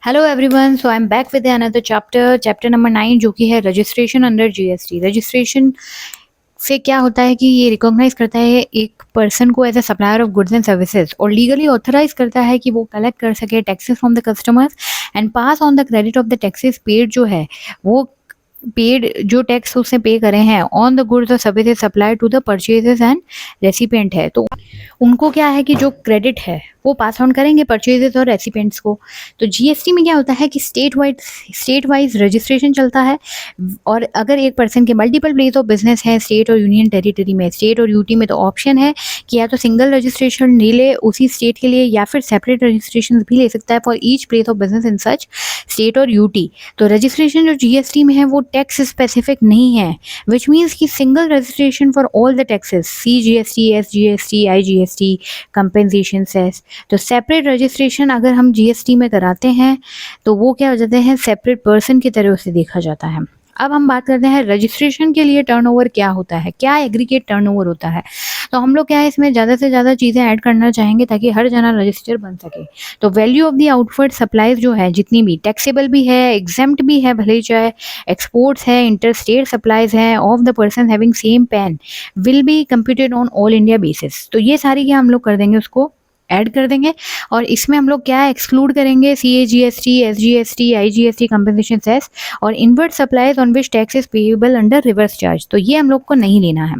Hello everyone, so I am back with another chapter number 9, जो कि है registration under GST. Registration से क्या होता है कि ये रिकॉग्नाइज करता है एक पर्सन को as a supplier of goods and services, और लीगली ऑथराइज करता है कि वो कलेक्ट कर सके taxes from the customers and pass on the credit of the taxes paid, जो है वो पेड जो टैक्स उसने पे करे हैं ऑन द गुड्स और services supply to the purchases and recipient है, तो उनको क्या है कि जो क्रेडिट है वो पास ऑन करेंगे परचेजेस और रेसिपिएंट्स को। तो जीएसटी में क्या होता है कि स्टेट वाइज रजिस्ट्रेशन चलता है, और अगर एक पर्सन के मल्टीपल प्लेस ऑफ बिजनेस है स्टेट और यूनियन टेरिटरी में, स्टेट और यूटी में, तो ऑप्शन है कि या तो सिंगल रजिस्ट्रेशन ले ले उसी स्टेट के लिए, या फिर सेपरेट रजिस्ट्रेशन भी ले सकता है for each place of business in such state और यूटी। तो रजिस्ट्रेशन जो जीएसटी में है वो टैक्स स्पेसिफिक नहीं है, विच मीन्स कि single registration for all the taxes, CGST, SGST, IGST, compensation cess. तो सेपरेट रजिस्ट्रेशन अगर हम जीएसटी में कराते हैं तो वो क्या हो जाते हैं, सेपरेट पर्सन की तरह उसे देखा जाता है। अब हम बात करते हैं रजिस्ट्रेशन के लिए टर्नओवर क्या होता है, क्या एग्रीगेट टर्नओवर होता है। तो हम लोग क्या है इसमें ज़्यादा से ज़्यादा चीज़ें ऐड करना चाहेंगे ताकि हर जना रजिस्टर बन सके। तो value of the outward supplies जो है, जितनी भी टैक्सेबल भी है, एग्जेम्प्ट भी है, भले ही चाहे एक्सपोर्ट्स है, इंटर स्टेट सप्लाईज है of the person having same pan, will be computed on all India basis. तो ये सारी क्या हम लोग कर देंगे, उसको ऐड कर देंगे, और इसमें हम लोग क्या एक्सक्लूड करेंगे, सीएजीएसटी, एसजीएसटी, आईजीएसटी, कंपनसेशन सेस और invert supplies on which tax is payable under reverse charge. तो ये हम लोग को नहीं लेना है।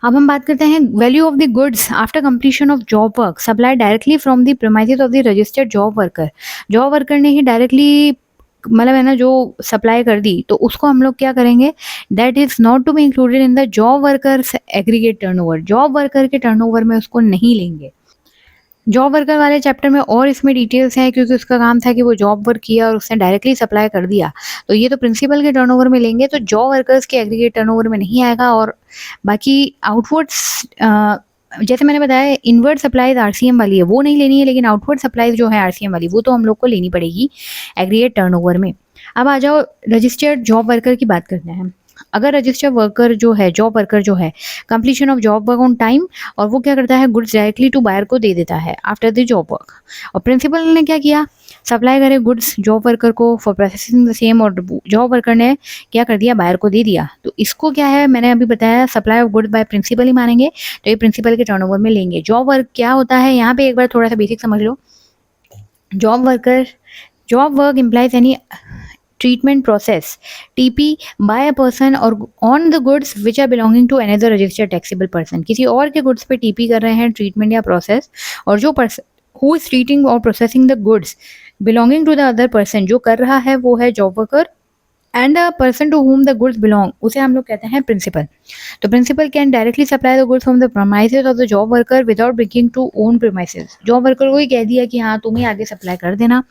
अब हम बात करते हैं value of the goods after completion of job work supply directly from the premises of the registered job worker. Job worker ने ही डायरेक्टली मतलब है ना जो सप्लाई कर दी, तो उसको हम लोग क्या करेंगे, that is not to be included in the job workers aggregate turnover. Job worker के टर्नओवर में उसको नहीं लेंगे। जॉब वर्कर वाले चैप्टर में और इसमें डिटेल्स हैं, क्योंकि उसका काम था कि वो जॉब वर्क किया और उसने डायरेक्टली सप्लाई कर दिया, तो ये तो प्रिंसिपल के टर्नओवर में लेंगे, तो जॉब वर्कर्स के एग्रीगेट टर्नओवर में नहीं आएगा। और बाकी आउटवर्ड्स जैसे मैंने बताया इनवर्ड सप्लाईज आरसीएम वाली है वो नहीं लेनी है, लेकिन आउटवर्ड सप्लाईज जो है आरसीएम वाली वो तो हम लोग को लेनी पड़ेगी एग्रीगेट टर्नओवर में। अब आ जाओ रजिस्टर्ड जॉब वर्कर की बात करते हैं। अगर रजिस्टर्ड वर्कर जो है, जॉब वर्कर जो है, completion of job work on time, और वो क्या करता है, गुड्स डायरेक्टली टू बायर को दे देता है आफ्टर द जॉब वर्क। और प्रिंसिपल ने क्या किया, सप्लाई करे गुड्स जॉब वर्कर को फॉर प्रोसेसिंग द सेम, और जॉब वर्कर ने क्या कर दिया, बायर को दे दिया। तो इसको क्या है, मैंने अभी बताया supply of goods by principal ही मानेंगे, तो ये प्रिंसिपल के टर्नओवर में लेंगे। जॉब वर्क क्या होता है, यहाँ पे एक बार थोड़ा सा बेसिक समझ लो। Job work implies any treatment process TP by a person or on the goods which are belonging to another registered taxable person। किसी और के गुड्स पे टीपी कर रहे हैं, ट्रीटमेंट या प्रोसेस, और जो पर्सन हु इज ट्रीटिंग और processing the goods belonging to the other person, जो कर रहा है वो है job worker, and the person to whom the goods belong उसे हम लोग कहते हैं प्रिंसिपल। तो principal can directly supply the goods from the premises of the job worker without bringing to own premises. Job worker को ही कह दिया कि हाँ तुम ही आगे सप्लाई कर देना।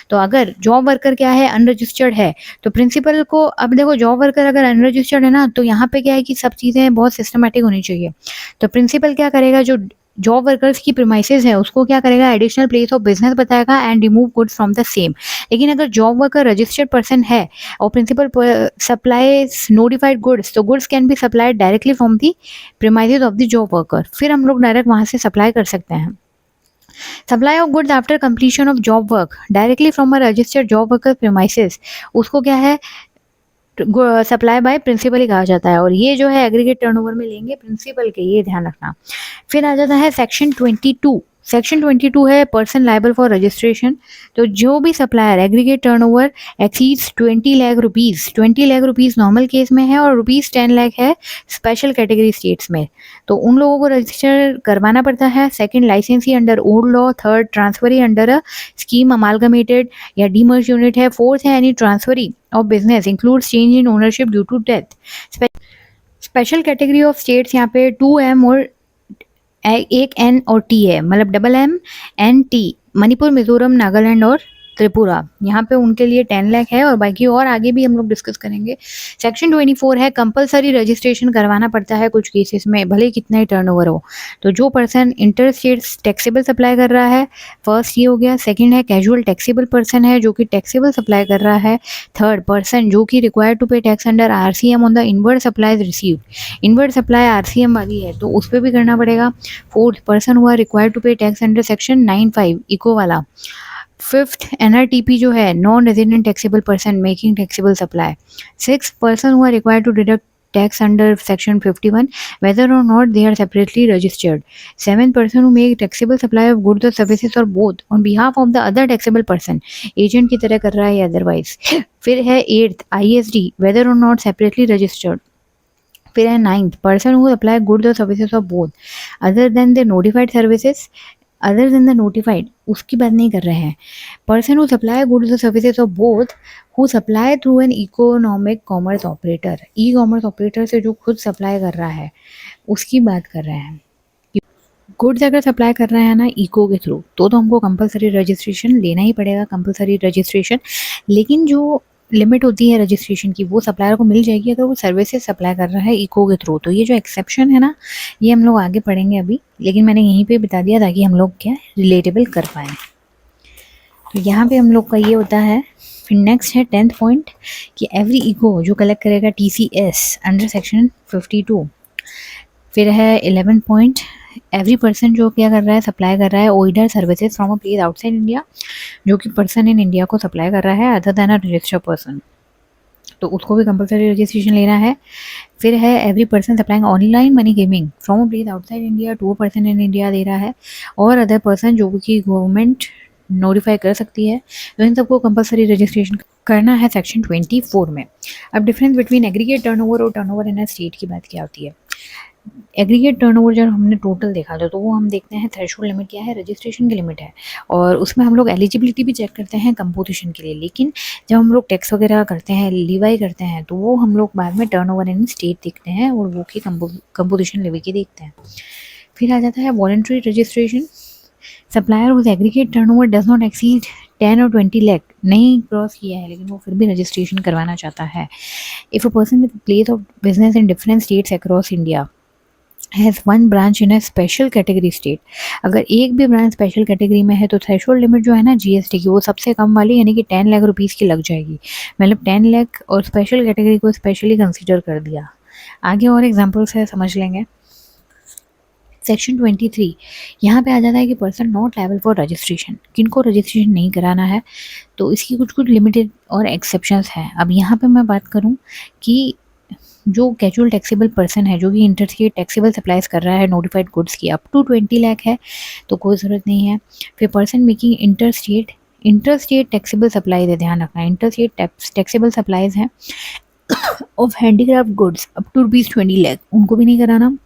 तो अगर जॉब वर्कर क्या है, अनरजिस्टर्ड है, तो प्रिंसिपल को, अब देखो जॉब वर्कर अगर अनरजिस्टर्ड है ना, तो यहाँ पे क्या है कि सब चीज़ें बहुत सिस्टमेटिक होनी चाहिए। तो प्रिंसिपल क्या करेगा, जो जॉब वर्कर्स की प्रीमाइसेस है उसको क्या करेगा, एडिशनल प्लेस ऑफ बिजनेस बताएगा and remove goods from the same. लेकिन अगर जॉब वर्कर रजिस्टर्ड पर्सन है और प्रिंसिपल सप्लाईज नोटिफाइड गुड्स, तो goods can be supplied directly from the premises of the job worker, फिर हम लोग डायरेक्ट वहाँ से सप्लाई कर सकते हैं। Supply of goods after completion of job work directly from a registered job worker premises, उसको क्या है, सप्लाई बाय प्रिंसिपल ही कहा जाता है, और ये जो है एग्रीगेट टर्नओवर में लेंगे प्रिंसिपल के, ये ध्यान रखना। फिर आ जाता है सेक्शन 22। सेक्शन 22 है पर्सन लाइबल फॉर रजिस्ट्रेशन। तो जो भी supplier aggregate turnover exceeds 20 lakh rupees, 20 lakh rupees normal case में है और रुपीज़ 10 लाख है स्पेशल कैटेगरी स्टेट्स में, तो उन लोगों को रजिस्टर करवाना पड़ता है। Second, licensee under old law. Third, transferee under a scheme amalgamated या डीमर्ज यूनिट है। फोर्थ है any transferee of business includes change in ownership due to death. Special category of states यहाँ पे 2M और एक N और T है, मतलब डबल MNT, मणिपुर, मिजोरम, नागालैंड और त्रिपुरा, यहाँ पे उनके लिए 10 लाख है, और बाकी और आगे भी हम लोग डिस्कस करेंगे। सेक्शन 24 है कंपलसरी रजिस्ट्रेशन करवाना पड़ता है कुछ केसेस में, भले कितना ही टर्नओवर हो। तो जो person inter states taxable supply कर रहा है, फर्स्ट ये हो गया। सेकंड है कैजुअल टैक्सेबल पर्सन है जो कि टैक्सेबल सप्लाई कर रहा है। थर्ड, पर्सन जो कि required to pay tax under RCM on the inward supplies received, inward supply RCM वाली है तो उस पर भी करना पड़ेगा। Fourth, person who required to pay tax under section 95 ECO वाला। फिफ्थ एनआरटीपी जो है, non resident taxable person making taxable supply. Six, person who are required to deduct tax under section 51 whether or not they are separately registered. 7, person who make taxable supply of goods or services or both on behalf of the other taxable person, agent की तरह कर रहा है या otherwise. फिर है 8th, ISD whether or not separately registered. फिर है 9th, person who supply goods or services of both other than the notified services, other than the notified, उसकी बात नहीं कर रहे हैं. पर्सन हु सप्लाई गुड्स और services of both who supply through an economic commerce operator, e commerce operator से जो खुद सप्लाई कर रहा है उसकी बात कर रहे हैं. गुड्स अगर सप्लाई कर रहे हैं ना इको के थ्रू तो हमको कंपलसरी रजिस्ट्रेशन लेना ही पड़ेगा, कंपलसरी रजिस्ट्रेशन. लेकिन जो लिमिट होती है रजिस्ट्रेशन की वो सप्लायर को मिल जाएगी अगर वो सर्विसेज सप्लाई कर रहा है इको के थ्रू. तो ये जो एक्सेप्शन है ना ये हम लोग आगे पढ़ेंगे अभी, लेकिन मैंने यहीं पे बता दिया ताकि हम लोग क्या रिलेटेबल कर पाएँ. तो यहाँ पे हम लोग का ये होता है. फिर नेक्स्ट है 10th पॉइंट कि एवरी इको जो कलेक्ट करेगा TCS अंडर सेक्शन 52. फिर है 11 पॉइंट, एवरी पर्सन जो क्या कर रहा है सप्लाई कर रहा है OIDAR services from a place outside India, जो कि पर्सन इन इंडिया को सप्लाई कर रहा है other than a registered person, तो उसको भी कंपलसरी रजिस्ट्रेशन लेना है. फिर है every person supplying online money gaming from a place outside India to a person in India दे रहा है, और अदर पर्सन जो कि गवर्नमेंट नोटिफाई कर सकती है, तो इन सबको कंपलसरी रजिस्ट्रेशन करना है सेक्शन 24 में. अब डिफरेंस बिटवीन एग्रीगेट टर्नओवर और टर्नओवर इन अ स्टेट की बात क्या होती है. एग्रीगेट टर्नओवर जब हमने टोटल देखा था तो वो हम देखते हैं थ्रेशोल्ड लिमिट क्या है, रजिस्ट्रेशन की लिमिट है, और उसमें हम लोग एलिजिबिलिटी भी चेक करते हैं कंपोजिशन के लिए. लेकिन जब हम लोग टैक्स वगैरह करते हैं, लीवाई करते हैं, तो वो हम लोग बाद में टर्नओवर इन स्टेट देखते हैं और वो की कंपोजिशन लेवी की देखते हैं. फिर आ जाता है voluntary registration. Supplier whose aggregate turnover does not exceed 10 और 20 लाख, नहीं क्रॉस किया है लेकिन वो फिर भी रजिस्ट्रेशन करवाना चाहता है. If a person with place of business in different states across India has one branch in a special category state, अगर एक भी ब्रांच स्पेशल कैटेगरी में है तो थ्रेशोल्ड लिमिट जो है ना GST की वो सबसे कम वाली यानी कि 10 लाख रुपीज़ की लग जाएगी. मतलब 10 लाख और स्पेशल कैटेगरी को स्पेशली कंसिडर कर दिया. आगे और एग्जाम्पल्स है समझ लेंगे. सेक्शन 23 यहाँ पे आ जाता है कि person not liable for registration, किनको रजिस्ट्रेशन नहीं कराना है, तो इसकी कुछ कुछ लिमिटेड और एक्सेप्शंस हैं. अब यहाँ पे मैं बात करूँ कि जो कैजुअल टैक्सेबल पर्सन है जो कि इंटरस्टेट टैक्सेबल सप्लाईज कर रहा है नोटिफाइड गुड्स की अप टू 20 लाख है तो कोई ज़रूरत नहीं है. फिर person making interstate taxable supplies है, ध्यान रखना इंटरस्टेट टैक्सेबल सप्लाईज हैं of handicraft goods up to ₹20 lakh, उनको भी नहीं कराना.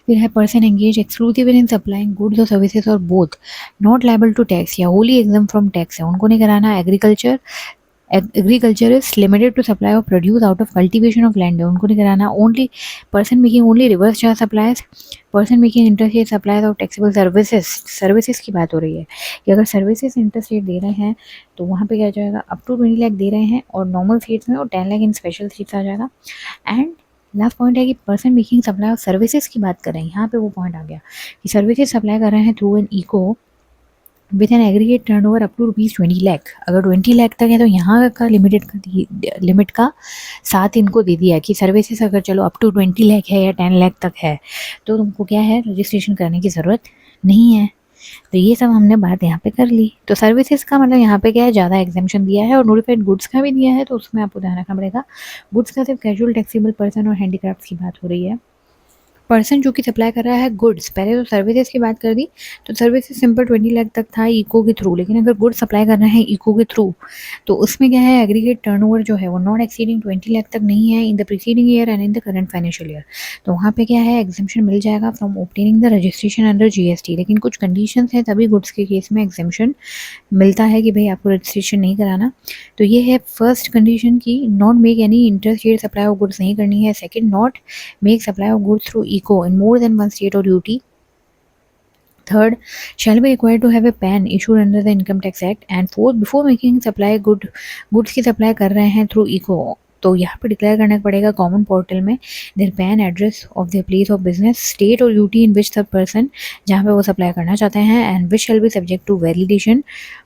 फिर है person engage exclusive in supplying goods और सर्विसेज और both not liable to tax या होली एग्जाम फ्रॉम टैक्स है, उनको नहीं कराना. Agriculture is limited to supply of produce out of cultivation of land है, उनको नहीं कराना. Only person making only reverse charge supplies, person making interstate supplies of taxable services की बात हो रही है कि अगर सर्विसेज इंटरस्टेट दे रहे हैं तो वहाँ पे क्या जाएगा अप टू 20 लाख दे रहे हैं और नॉर्मल स्टेट्स में, और 10 लाख इन स्पेशल स्टेट्स आ जाएगा. एंड लास्ट पॉइंट है कि person making supply of services की बात कर रहे हैं, यहाँ पे वो पॉइंट आ गया कि सर्विसेज सप्लाई कर रहे हैं through an ECO with an aggregate turnover up to ₹20 lakh. अगर 20 लाख तक है तो यहाँ का लिमिट का साथ इनको दे दिया कि सर्विसेज अगर चलो अप टू 20 लाख है या 10 लाख तक है तो तुमको क्या है रजिस्ट्रेशन करने की ज़रूरत नहीं है. तो ये सब हमने बात यहाँ पे कर ली. तो सर्विसेज का मतलब यहाँ पे क्या है ज़्यादा एग्जाम्पशन दिया है और नोटिफाइड गुड्स का भी दिया है, तो उसमें आपको ध्यान रखना पड़ेगा. गुड्स का सिर्फ कैजुअल टैक्सेबल पर्सन और हैंडीक्राफ्ट की बात हो रही है. पर्सन जो कि सप्लाई कर रहा है गुड्स, पहले तो सर्विसेज की बात कर दी तो सर्विसेज सिंपल 20 लाख तक था इको के थ्रू, लेकिन अगर गुड्स सप्लाई कर रहे हैं इको के थ्रू तो उसमें क्या है एग्रीगेट टर्नओवर जो है वो नॉट एक्सीडिंग 20 लाख तक नहीं है in the preceding year and in the current financial year, तो वहाँ पे क्या है एग्जाम्पशन मिल जाएगा from obtaining the registration under GST. लेकिन कुछ कंडीशंस हैं तभी गुड्स के केस में एग्जाम्पशन मिलता है कि भाई आपको रजिस्ट्रेशन नहीं कराना. तो ये है फर्स्ट कंडीशन की not make any interstate supply of goods नहीं करनी है. Second, not make supply of goods through eco in more than one state or UT. Third, shall be required to have a PAN issued under the Income Tax Act. And fourth, before making supply goods की supply कर रहे हैं through eco तो यहाँ पे declare करना पड़ेगा common portal में their PAN address of the place of business state और UT in which the person जहाँ पे वो सप्लाई करना चाहते हैं and which shall be subject to validation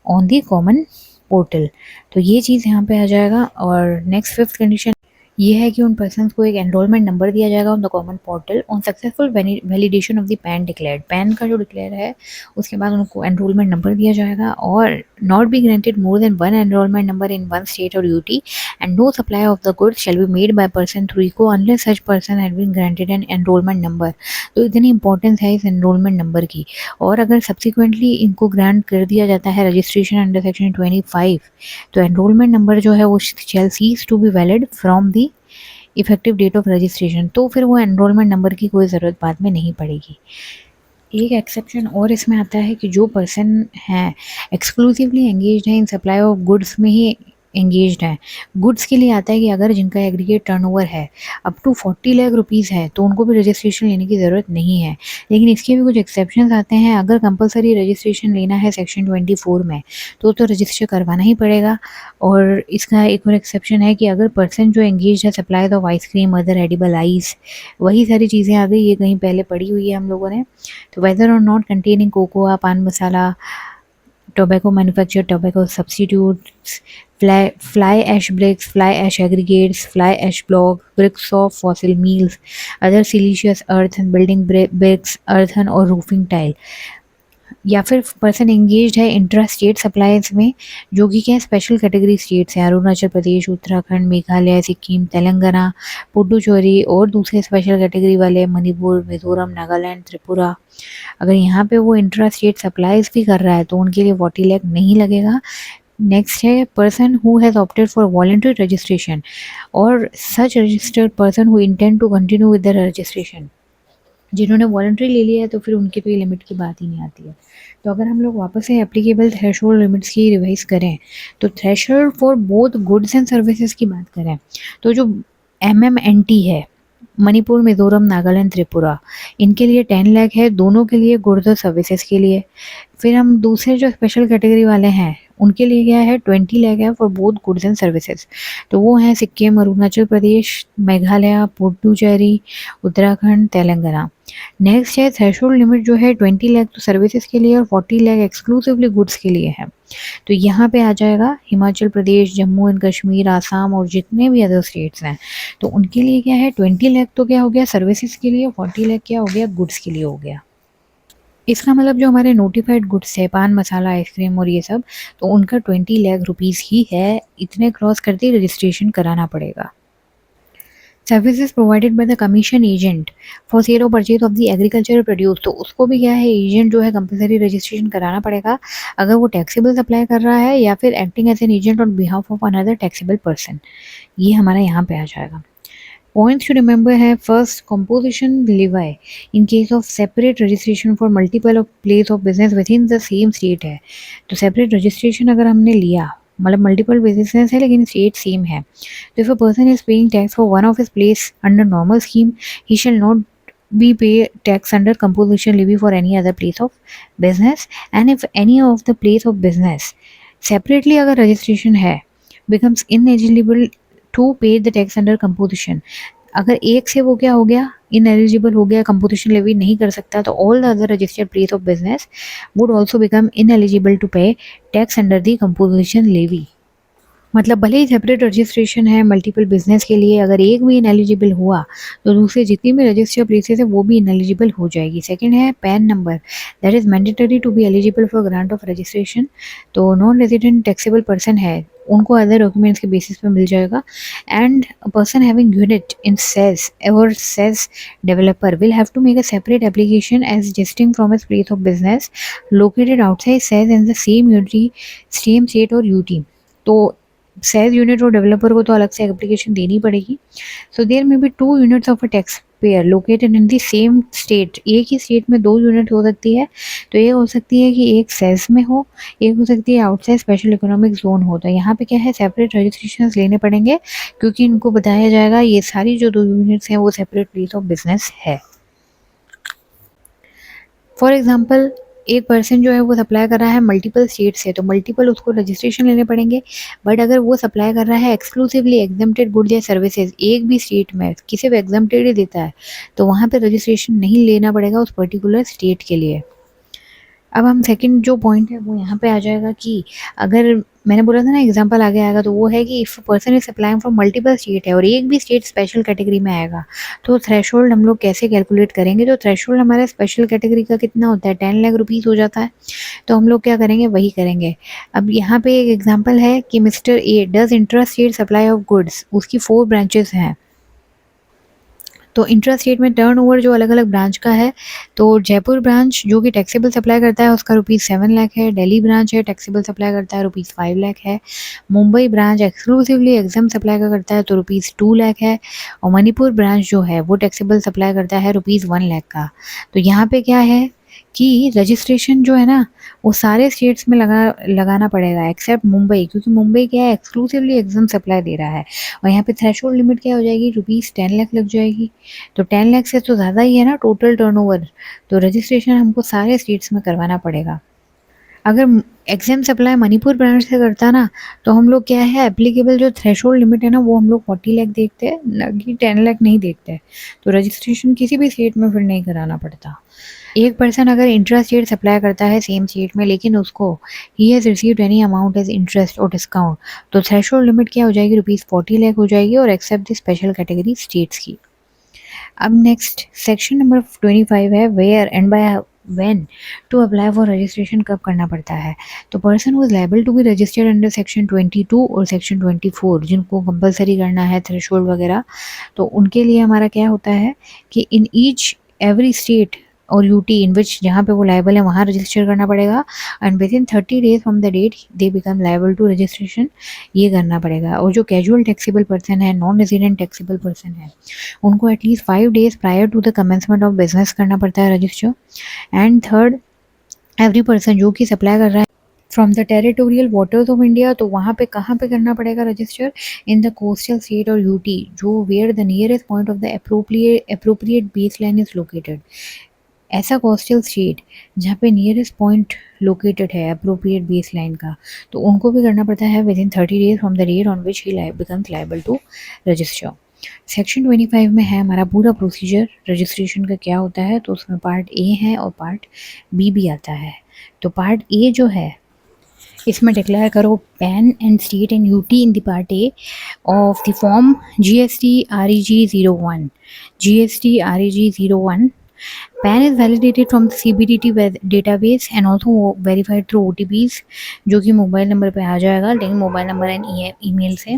on the common portal. तो ये चीज़ यहाँ पे आ जाएगा. और नेक्स्ट फिफ्थ कंडीशन ये है कि उन पर्सन्स को एक एनरोलमेंट नंबर दिया जाएगा on the common portal on successful validation of the pan declared. Pan का जो डिक्लेयर है उसके बाद उनको एनरोलमेंट नंबर दिया जाएगा, और not be granted more than one enrolment number in one state और UT, and no supply of the goods shall be made by person through ECO unless such person had been granted an enrolment number. तो इतनी importance है इस enrolment number की। और अगर subsequently इनको grant कर दिया जाता है रजिस्ट्रेशन अंडर सेक्शन 25, तो एनरोलमेंट नंबर जो है वो shall cease to be valid from the effective date of registration. तो फिर वो एनरोलमेंट नंबर की कोई ज़रूरत बाद में नहीं पड़ेगी। एक एक्सेप्शन और इसमें आता है कि जो पर्सन है एक्सक्लूसिवली एंगेज्ड है इन सप्लाई ऑफ गुड्स में ही एंगेज्ड है। गुड्स के लिए आता है कि अगर जिनका एग्रीगेट टर्नओवर है अप टू 40 लाख रुपीज़ है तो उनको भी रजिस्ट्रेशन लेने की ज़रूरत नहीं है। लेकिन इसके भी कुछ एक्सेप्शंस आते हैं। अगर कंपलसरी रजिस्ट्रेशन लेना है सेक्शन 24 में तो रजिस्टर करवाना ही पड़ेगा। और इसका एक और एक्सेप्शन है कि अगर पर्सन जो एंगेज है supply of ice cream, other edible ice, वही सारी चीज़ें आ गई, ये कहीं पहले पढ़ी हुई है हम लोगों ने। तो वेदर और नॉट कंटेनिंग कोकोआ, पान मसाला, tobacco manufacture, tobacco substitutes, fly ash bricks, fly ash aggregates, fly ash block, bricks of fossil meals, other siliceous earth and building bricks, earthen और roofing tile। या फिर पर्सन एंगेज्ड है intra state supplies में, जो कि क्या है special category states हैं, अरुणाचल प्रदेश, उत्तराखंड, मेघालय, सिक्किम, तेलंगाना, पुडुचेरी, और दूसरे स्पेशल कैटेगरी वाले मणिपुर, मिजोरम, नागालैंड, त्रिपुरा। अगर यहाँ पे वो इंट्रा स्टेट सप्लाईज भी कर रहा है तो उनके लिए 40 लाख नहीं लगेगा। नेक्स्ट है person who has opted for voluntary registration और such registered person who intend to continue with the registration. जिन्होंने वॉलंटरी ले लिया है तो फिर उनकी तो ये लिमिट की बात ही नहीं आती है। तो अगर हम लोग वापस से एप्लीकेबल थ्रेशोल्ड लिमिट्स की रिवाइज करें तो threshold for both goods and services की बात करें तो जो MMNT है, मणिपुर, मिजोरम, नागालैंड, त्रिपुरा, इनके लिए 10 लाख है, दोनों के लिए गुड्स और सर्विसेज के लिए। फिर हम दूसरे जो स्पेशल कैटेगरी वाले हैं उनके लिए क्या है 20 लाख है for both goods and services. तो वो हैं सिक्किम, अरुणाचल प्रदेश, मेघालय, पुडुचेरी, उत्तराखंड, तेलंगाना। नेक्स्ट है थ्रेशोल्ड लिमिट जो है 20 लाख तो सर्विसेज के लिए और 40 लाख एक्सक्लूसिवली गुड्स के लिए है। तो यहाँ पे आ जाएगा हिमाचल प्रदेश, जम्मू एंड कश्मीर, आसाम और जितने भी अदर स्टेट्स हैं तो उनके लिए क्या है 20 लाख तो क्या हो गया सर्विसेज के लिए, 40 लाख क्या हो गया गुड्स के लिए हो गया। इसका मतलब जो हमारे नोटिफाइड गुड्स है, पान मसाला, आइसक्रीम और ये सब, तो उनका 20 लाख रुपीज़ ही है। इतने क्रॉस करते ही रजिस्ट्रेशन कराना पड़ेगा। Services provided by the commission agent for sale और purchase of the agricultural produce, तो उसको भी क्या है एजेंट जो है कंपलसरी रजिस्ट्रेशन कराना पड़ेगा अगर वो टैक्सेबल सप्लाई कर रहा है या फिर acting as an agent on behalf of another taxable person. ये हमारा यहाँ पे आ जाएगा। Points to remember है first composition levy in case of separate registration for multiple of place of business within the same state है। तो separate registration अगर हमने लिया मतलब मल्टीपल बिजनेस है लेकिन स्टेट सेम है, तो if a person is paying tax for one of his place under normal scheme he shall not be pay tax under composition levy for any other place of business, and if any of the place of business separately अगर registration है becomes ineligible to pay the tax under composition, अगर एक से वो क्या हो गया ineligible हो गया, कंपोजिशन लेवी नहीं कर सकता, तो all the other registered place of business would also become ineligible to pay tax under the composition levy. मतलब भले ही सेपरेट रजिस्ट्रेशन है मल्टीपल बिजनेस के लिए, अगर एक भी इनएलिजिबल हुआ तो दूसरे जितनी भी रजिस्टर्ड प्लेसेस है वो भी इनएलिजिबल हो जाएगी। सेकंड है PAN number that is mandatory to be eligible for grant of registration. तो नॉन रेजिडेंट टैक्सेबल पर्सन है उनको अदर डॉक्यूमेंट्स के बेसिस पे मिल जाएगा। And a person having unit in SEZ और SEZ developer will have to make a separate application as distinct from his place of business located outside SEZ in the same unity same state और UT. तो SEZ unit और developer को तो अलग से application देनी पड़ेगी। So there may be 2 units of a tax payer located in the same state. एक ही स्टेट में 2 यूनिट हो सकती है, तो ये हो सकती है कि एक सेज में हो, एक हो सकती है आउटसाइड स्पेशल इकोनॉमिक जोन हो। तो यहाँ पे क्या है सेपरेट रजिस्ट्रेशन लेने पड़ेंगे क्योंकि इनको बताया जाएगा ये सारी जो 2 यूनिट्स हैं वो सेपरेट प्लेस ऑफ बिजनेस है। फॉर एग्जाम्पल एक पर्सन जो है वो सप्लाई कर रहा है मल्टीपल स्टेट से, तो मल्टीपल उसको रजिस्ट्रेशन लेने पड़ेंगे। बट अगर वो सप्लाई कर रहा है एक्सक्लूसिवली एग्जम्प्टेड गुड्स या सर्विसेज एक भी स्टेट में, किसी भी एग्जम्प्टेड ही देता है, तो वहाँ पे रजिस्ट्रेशन नहीं लेना पड़ेगा उस पर्टिकुलर स्टेट के लिए। अब हम सेकंड जो पॉइंट है वो यहाँ पे आ जाएगा कि अगर मैंने बोला था ना एग्जांपल आगे आएगा, तो वो है कि if person is applying from multiple state है और एक भी स्टेट स्पेशल कैटेगरी में आएगा, तो थ्रेशोल्ड हम लोग कैसे कैलकुलेट करेंगे? तो थ्रेशोल्ड हमारा स्पेशल कैटेगरी का कितना होता है, 10 लाख रुपीज़ हो जाता है। तो हम लोग क्या करेंगे, वही करेंगे। अब यहाँ पे एक एग्जांपल है कि mister A does intra state supply of goods, उसकी 4 ब्रांचेस हैं। तो इंट्रा स्टेट में टर्नओवर जो अलग अलग ब्रांच का है, तो जयपुर ब्रांच जो कि टैक्सेबल सप्लाई करता है उसका ₹7 लाख है, दिल्ली ब्रांच है टैक्सेबल सप्लाई करता है ₹5 लाख है, Mumbai branch exclusively exempt supply का करता है तो ₹2 लाख है, और मणिपुर ब्रांच जो है वो टैक्सेबल सप्लाई करता है ₹1 लाख का। तो यहाँ पे क्या है कि रजिस्ट्रेशन जो है ना वो सारे स्टेट्स में लगाना पड़ेगा एक्सेप्ट मुंबई, क्योंकि मुंबई क्या है एक्सक्लूसिवली एग्जाम सप्लाई दे रहा है, और यहाँ पे थ्रेशोल्ड लिमिट क्या हो जाएगी, ₹10 लाख लग जाएगी। तो 10 लाख से तो ज़्यादा ही है ना टोटल टर्नओवर, तो रजिस्ट्रेशन हमको सारे स्टेट्स में करवाना पड़ेगा। अगर एग्जाम सप्लाई मणिपुर ब्रांच से करता ना, तो हम लोग क्या है एप्लीकेबल जो थ्रेशोल्ड लिमिट है ना वो हम लोग 40 लाख देखते हैं, न कि 10 लाख नहीं देखते। तो रजिस्ट्रेशन किसी भी स्टेट में फिर नहीं कराना पड़ता। एक पर्सन अगर इंट्रा स्टेट सप्लाई करता है सेम स्टेट में, लेकिन उसको he has received any amount as interest और डिस्काउंट, तो थ्रेशोल्ड लिमिट क्या हो जाएगी, ₹40 लाख हो जाएगी, और except the special category states की। अब नेक्स्ट सेक्शन नंबर 25 है where and by when to apply for registration, कब करना पड़ता है। तो person was liable to be registered under section 22 और सेक्शन 24, जिनको कंपलसरी करना है थ्रेशोल्ड वगैरह, तो उनके लिए हमारा क्या होता है कि इन ईच एवरी स्टेट और यूटी इन विच जहाँ पे वो लायबल है वहाँ रजिस्टर करना पड़ेगा, and within 30 days from the date they become liable to registration, ये करना पड़ेगा। और जो कैजुअल टैक्सेबल पर्सन है, नॉन रेजिडेंट टैक्सेबल पर्सन है, उनको at least 5 days prior to the commencement of business करना पड़ता है register. And third, every person जो कि सप्लाई कर रहा है from the territorial waters of India, तो वहाँ पे कहाँ पे करना पड़ेगा register, in the coastal state और यूटी जो where the nearest point of the appropriate base line is located. ऐसा कोस्टल स्टेट जहाँ पे नियरेस्ट पॉइंट लोकेटेड है अप्रोप्रिएट बेस लाइन का, तो उनको भी करना पड़ता है within 30 days from the date on which he becomes liable to register. Section 25 में है हमारा पूरा प्रोसीजर रजिस्ट्रेशन का क्या होता है, तो उसमें पार्ट ए है और पार्ट बी भी आता है। तो पार्ट ए जो है इसमें डिक्लेयर करो pan and state and UT in the part A of the form GST REG 01, GST REG 01। PAN is validated from the CBDT database and also verified through OTPs, जो कि mobile number पे आ जाएगा, लेकिन mobile number and email से।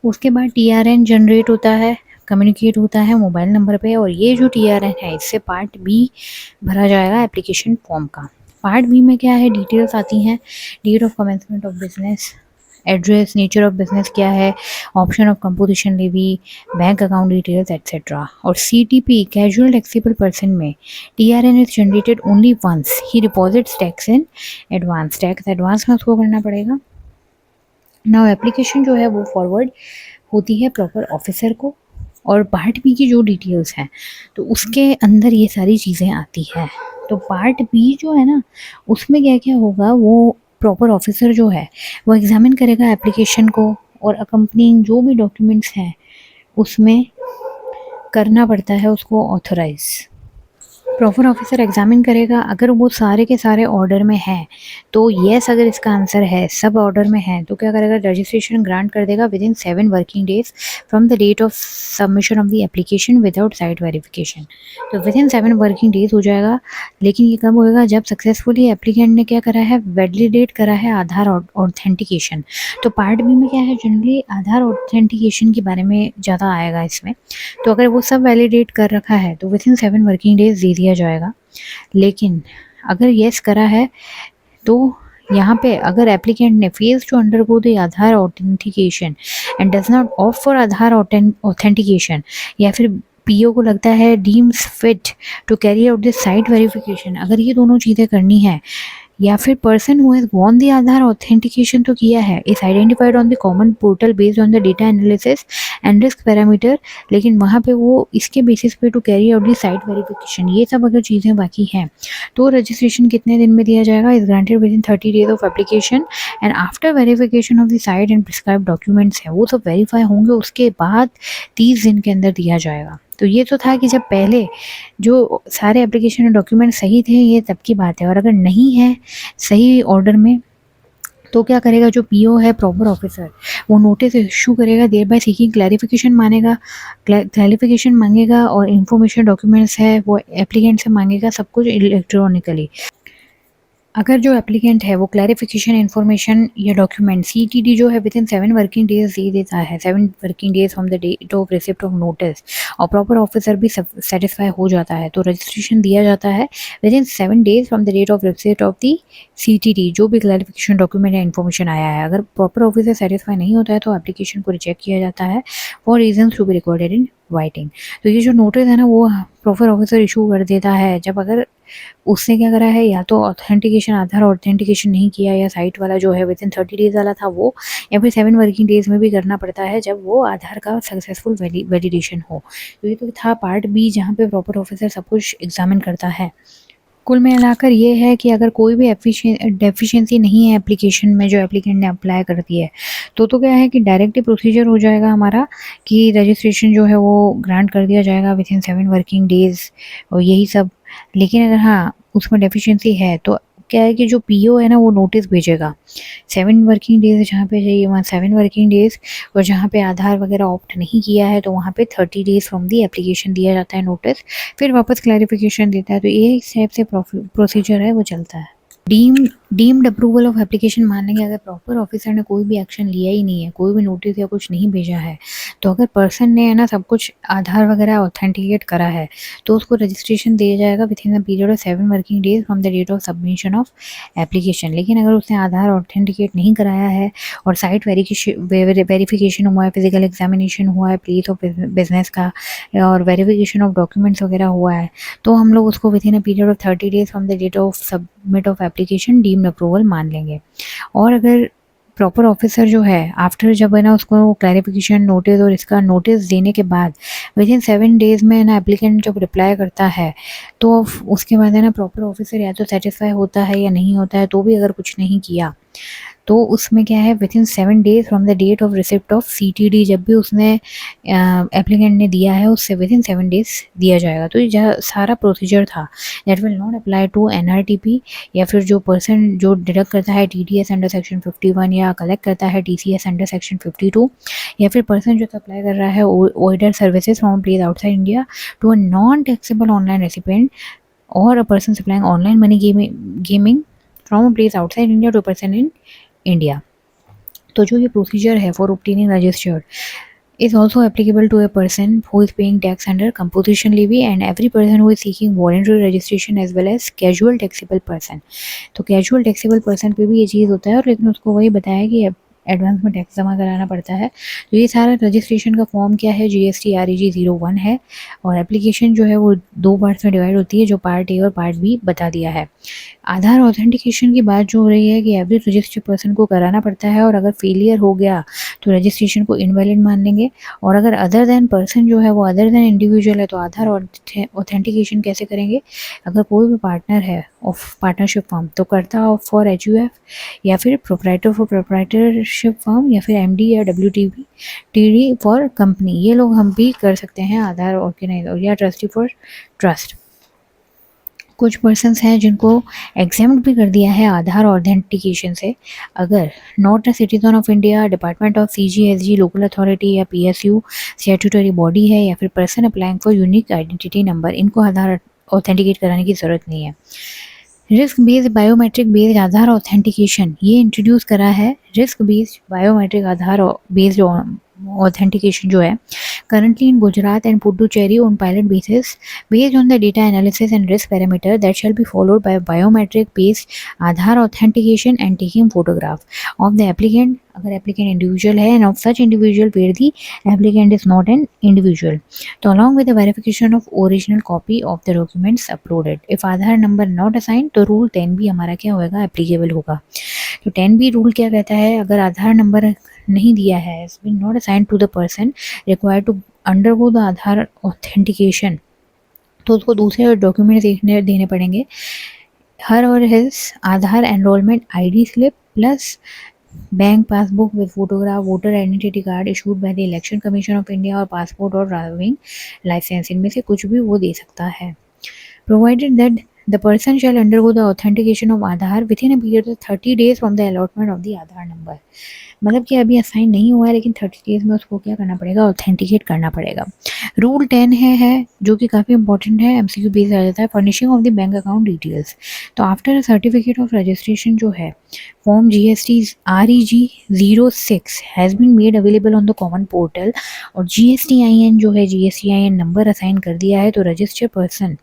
उसके बाद TRN generate होता है, कम्युनिकेट होता है मोबाइल नंबर पे, और ये जो TRN है इससे पार्ट बी भरा जाएगा एप्लीकेशन फॉर्म का। पार्ट बी में क्या है, डिटेल्स आती हैं, date of commencement of business, address, nature of business क्या है, option of composition levy, bank account details etcetera. और CTP कैजुअल टैक्सेबल पर्सन में TRN is generated only once he deposits tax in advance, tax advance में उसको करना पड़ेगा। Now application जो है वो फॉरवर्ड होती है प्रॉपर ऑफिसर को, और पार्ट बी की जो डिटेल्स हैं तो उसके अंदर ये सारी चीज़ें आती है। तो पार्ट बी जो है ना उसमें क्या क्या होगा, वो प्रॉपर ऑफिसर जो है वो एग्जामिन करेगा एप्लीकेशन को, और अकम्पनिंग जो भी डॉक्यूमेंट्स हैं उसमें करना पड़ता है उसको ऑथराइज। प्रॉपर ऑफिसर एग्जामिन करेगा, अगर वो सारे के सारे ऑर्डर में है तो येस, अगर इसका आंसर है सब ऑर्डर में है तो क्या करेगा, रजिस्ट्रेशन ग्रांट कर देगा within 7 working days from the date of submission of the application without site verification. तो विद इन 7 वर्किंग डेज हो जाएगा, लेकिन ये कब होएगा, जब सक्सेसफुली एप्लीकेंट ने क्या करा है, वैलिडेट करा है आधार ऑथेंटिकेशन। तो पार्ट बी में क्या है, जनरली आधार ऑथेंटिकेशन के बारे में ज़्यादा आएगा इसमें। तो अगर वो सब वैलिडेट कर रखा है तो विद इन 7 वर्किंग डेज दे दिया जाएगा। लेकिन अगर येस करा है तो यहाँ पे अगर एप्लीकेंट ने fails to undergo the Aadhaar authentication and does not opt for Aadhaar authentication, या फिर PO को लगता है deems fit to carry out this site verification, अगर ये दोनों चीज़ें करनी है, या फिर person who has won the Aadhaar authentication तो किया है, is identified on the common portal based on the data analysis and risk parameter, लेकिन वहाँ पे वो इसके बेसिस पे to carry out the site verification, ये सब अगर चीज़ें बाकी हैं तो रजिस्ट्रेशन कितने दिन में दिया जाएगा, is granted with in 30 days of application and after verification of the site and prescribe documents है वो सब वेरीफाई होंगे, उसके बाद 30 दिन के अंदर दिया जाएगा। तो ये तो था कि जब पहले जो सारे एप्लीकेशन डॉक्यूमेंट सही थे, ये तब की बात है, और अगर नहीं है सही ऑर्डर में तो क्या करेगा जो पीओ है प्रॉपर ऑफिसर, वो नोटिस इशू करेगा, देयर बाय सीकिंग क्लैरिफिकेशन मानेगा, क्लैरिफिकेशन मांगेगा, और इन्फॉर्मेशन डॉक्यूमेंट्स है वो एप्लीकेंट से मांगेगा, सब कुछ इलेक्ट्रॉनिकली। अगर जो एप्लीकेंट है वो क्लैरिफिकेशन इन्फॉर्मेशन या डॉक्यूमेंट सीटीडी जो है विद इन 7 वर्किंग डेज दे देता है, 7 working days from the date of receipt of notice, और प्रॉपर ऑफिसर भी सेटिस्फाई हो जाता है, तो रजिस्ट्रेशन दिया जाता है within 7 days from the date of receipt of the CTD, जो भी क्लैरिफिकेशन डॉक्यूमेंट या इन्फॉर्मेशन आया है। अगर प्रॉपर ऑफिसर सेटिस्फाई नहीं होता है तो एप्लीकेशन को रिजेक्ट किया जाता है for reason to be recorded in writing. तो ये जो नोटिस है ना वो प्रॉपर ऑफिसर इशू कर देता है जब अगर उसने क्या करा है, या तो ऑथेंटिकेशन आधार ऑथेंटिकेशन नहीं किया, या साइट वाला जो है विद इन 30 डेज वाला था वो, या फिर 7 वर्किंग डेज में भी करना पड़ता है जब वो आधार का सक्सेसफुल वैलिडेशन हो। तो ये तो था पार्ट बी जहाँ पे प्रॉपर ऑफिसर सब कुछ एग्जामिन करता है। कुल मिलाकर ये है कि अगर कोई भी डेफिशिएंसी नहीं है एप्लीकेशन में जो एप्लीकेंट ने अप्लाई कर दी है, तो क्या है कि डायरेक्टली प्रोसीजर हो जाएगा हमारा कि रजिस्ट्रेशन जो है वो ग्रांट कर दिया जाएगा विद इन 7 वर्किंग डेज और यही सब। लेकिन अगर हाँ उसमें डेफिशिएंसी है तो क्या है कि जो पीओ है ना वो नोटिस भेजेगा 7 वर्किंग डेज, जहाँ पे चाहिए वहाँ 7 वर्किंग डेज, और जहाँ पे आधार वगैरह ऑप्ट नहीं किया है तो वहाँ पे 30 डेज फ्रॉम दी एप्लीकेशन दिया जाता है नोटिस, फिर वापस क्लैरिफिकेशन देता है। तो ये इस टाइप से प्रोसीजर है वो चलता है। डीम्ड अप्रूवल ऑफ एप्लीकेशन मान लेंगे अगर प्रॉपर ऑफिसर ने कोई भी एक्शन लिया ही नहीं है, कोई भी नोटिस या कुछ नहीं भेजा है, तो अगर पर्सन ने है ना सब कुछ आधार वगैरह ऑथेंटिकेट करा है तो उसको रजिस्ट्रेशन दिया जाएगा within the period of 7 working days from the date of submission of application. लेकिन अगर उसने आधार ऑथेंटिकेट नहीं कराया है और साइट वेरिफिकेशन हुआ है, फिजिकल एग्जामिनेशन हुआ है प्लेस ऑफ बिजनेस का, और वेरिफिकेशन ऑफ डॉक्यूमेंट्स वगैरह हुआ है, तो हम लोग उसको within a period of 30 days from the date of submit of application deemed approval मान लेंगे। और अगर प्रॉपर ऑफिसर जो है आफ्टर जब है ना उसको क्लैरिफिकेशन नोटिस और इसका नोटिस देने के बाद विद इन 7 डेज में ना एप्लीकेंट जब रिप्लाई करता है तो उसके बाद है ना प्रॉपर ऑफिसर या तो सेटिस्फाई होता है या नहीं होता है, तो भी अगर कुछ नहीं किया तो उसमें क्या है within 7 days from the date of receipt of CTD, जब भी उसने एप्लीकेंट ने दिया है उससे विद इन 7 डेज दिया जाएगा। तो ये सारा प्रोसीजर था that will not apply to NRTP, या फिर जो पर्सन जो डिडक्ट करता है टीडीएस अंडर सेक्शन 51 या कलेक्ट करता है टीसीएस अंडर सेक्शन 52, या फिर पर्सन जो सप्लाई कर रहा है OIDAR services from place outside India to a non taxable online recipient, और a person supplying online money gaming from a place outside India to person in India. तो जो ये प्रोसीजर है for obtaining registered is also applicable to a person who is paying tax under composition levy and every person who is seeking voluntary registration as well as casual taxable person। तो casual taxable person पे भी ये चीज़ होता है, और लेकिन उसको वही बताया कि एडवांस में टैक्स जमा कराना पड़ता है। तो ये सारा रजिस्ट्रेशन का फॉर्म क्या है, GST REG 01 है, और एप्लीकेशन जो है वो 2 पार्ट्स में डिवाइड होती है जो पार्ट ए और पार्ट बी बता दिया है। आधार ऑथेंटिकेशन की बात जो हो रही है कि एवरी रजिस्टर्ड पर्सन को कराना पड़ता है, और अगर फेलियर हो गया तो रजिस्ट्रेशन को इनवैलिड मान लेंगे। और अगर अदर देन पर्सन जो है वो अदर देन इंडिविजुअल है तो आधार ऑथेंटिकेशन कैसे करेंगे, अगर कोई भी पार्टनर है ऑफ पार्टनरशिप फॉर्म तो करता ऑफ फॉर HUF, या फिर प्रोप्राइटर फॉर प्रोप्राइटरशिप फॉर्म, या फिर MD या WTB TD फॉर कंपनी, ये लोग हम भी कर सकते हैं आधार ऑर्गेनाइजर, या ट्रस्टी फॉर ट्रस्ट। कुछ पर्सन्स हैं जिनको एग्जाम्प्ट भी कर दिया है आधार ऑथेंटिकेशन से, अगर not a citizen of India, department of CGSG local authority या PSU स्टैट्यूटरी बॉडी है, या फिर person applying for unique identity number, इनको आधार ऑथेंटिकेट कराने की ज़रूरत नहीं है। रिस्क बेस्ड बायोमेट्रिक बेस्ड आधार ऑथेंटिकेशन ये इंट्रोड्यूस करा है, रिस्क बेस्ड बायोमेट्रिक आधार बेस्ड ऑथेंटिकेशन जो है currently in Gujarat and Puducherry on pilot basis based on the data analysis and risk parameter that shall be followed by biometric based Aadhaar authentication and taking photograph of the applicant अगर applicant individual है, and of such individual where the applicant is not an individual, तो along with the verification of original copy of the documents uploaded, if Aadhaar number not assigned तो rule 10 भी हमारा क्या होगा applicable होगा। तो 10B rule क्या कहता है, अगर आधार नंबर नहीं दिया है, has been not assigned to the person required to undergo the Aadhaar authentication, तो उसको दूसरे डॉक्यूमेंट देने पड़ेंगे, हर और his Aadhaar enrolment ID slip plus bank passbook with photograph, voter identity card issued by the election commission of India, और passport और driving licence, इनमें से कुछ भी वो दे सकता है, provided that The person shall undergo the authentication of Aadhaar within a period of 30 days from the allotment of the Aadhaar number. मतलब कि अभी असाइन नहीं हुआ है लेकिन 30 डेज में उसको क्या करना पड़ेगा, ऑथेंटिकेट करना पड़ेगा। रूल 10 है जो कि काफ़ी इंपॉर्टेंट है, एमसीक्यू बेस आ जाता है, furnishing of the bank account details. तो आफ्टर सर्टिफिकेट ऑफ रजिस्ट्रेशन जो है form GST REG 06 has been made available on the common portal और GSTIN जो है GSTIN नंबर असाइन कर दिया है। तो रजिस्टर्ड पर्सन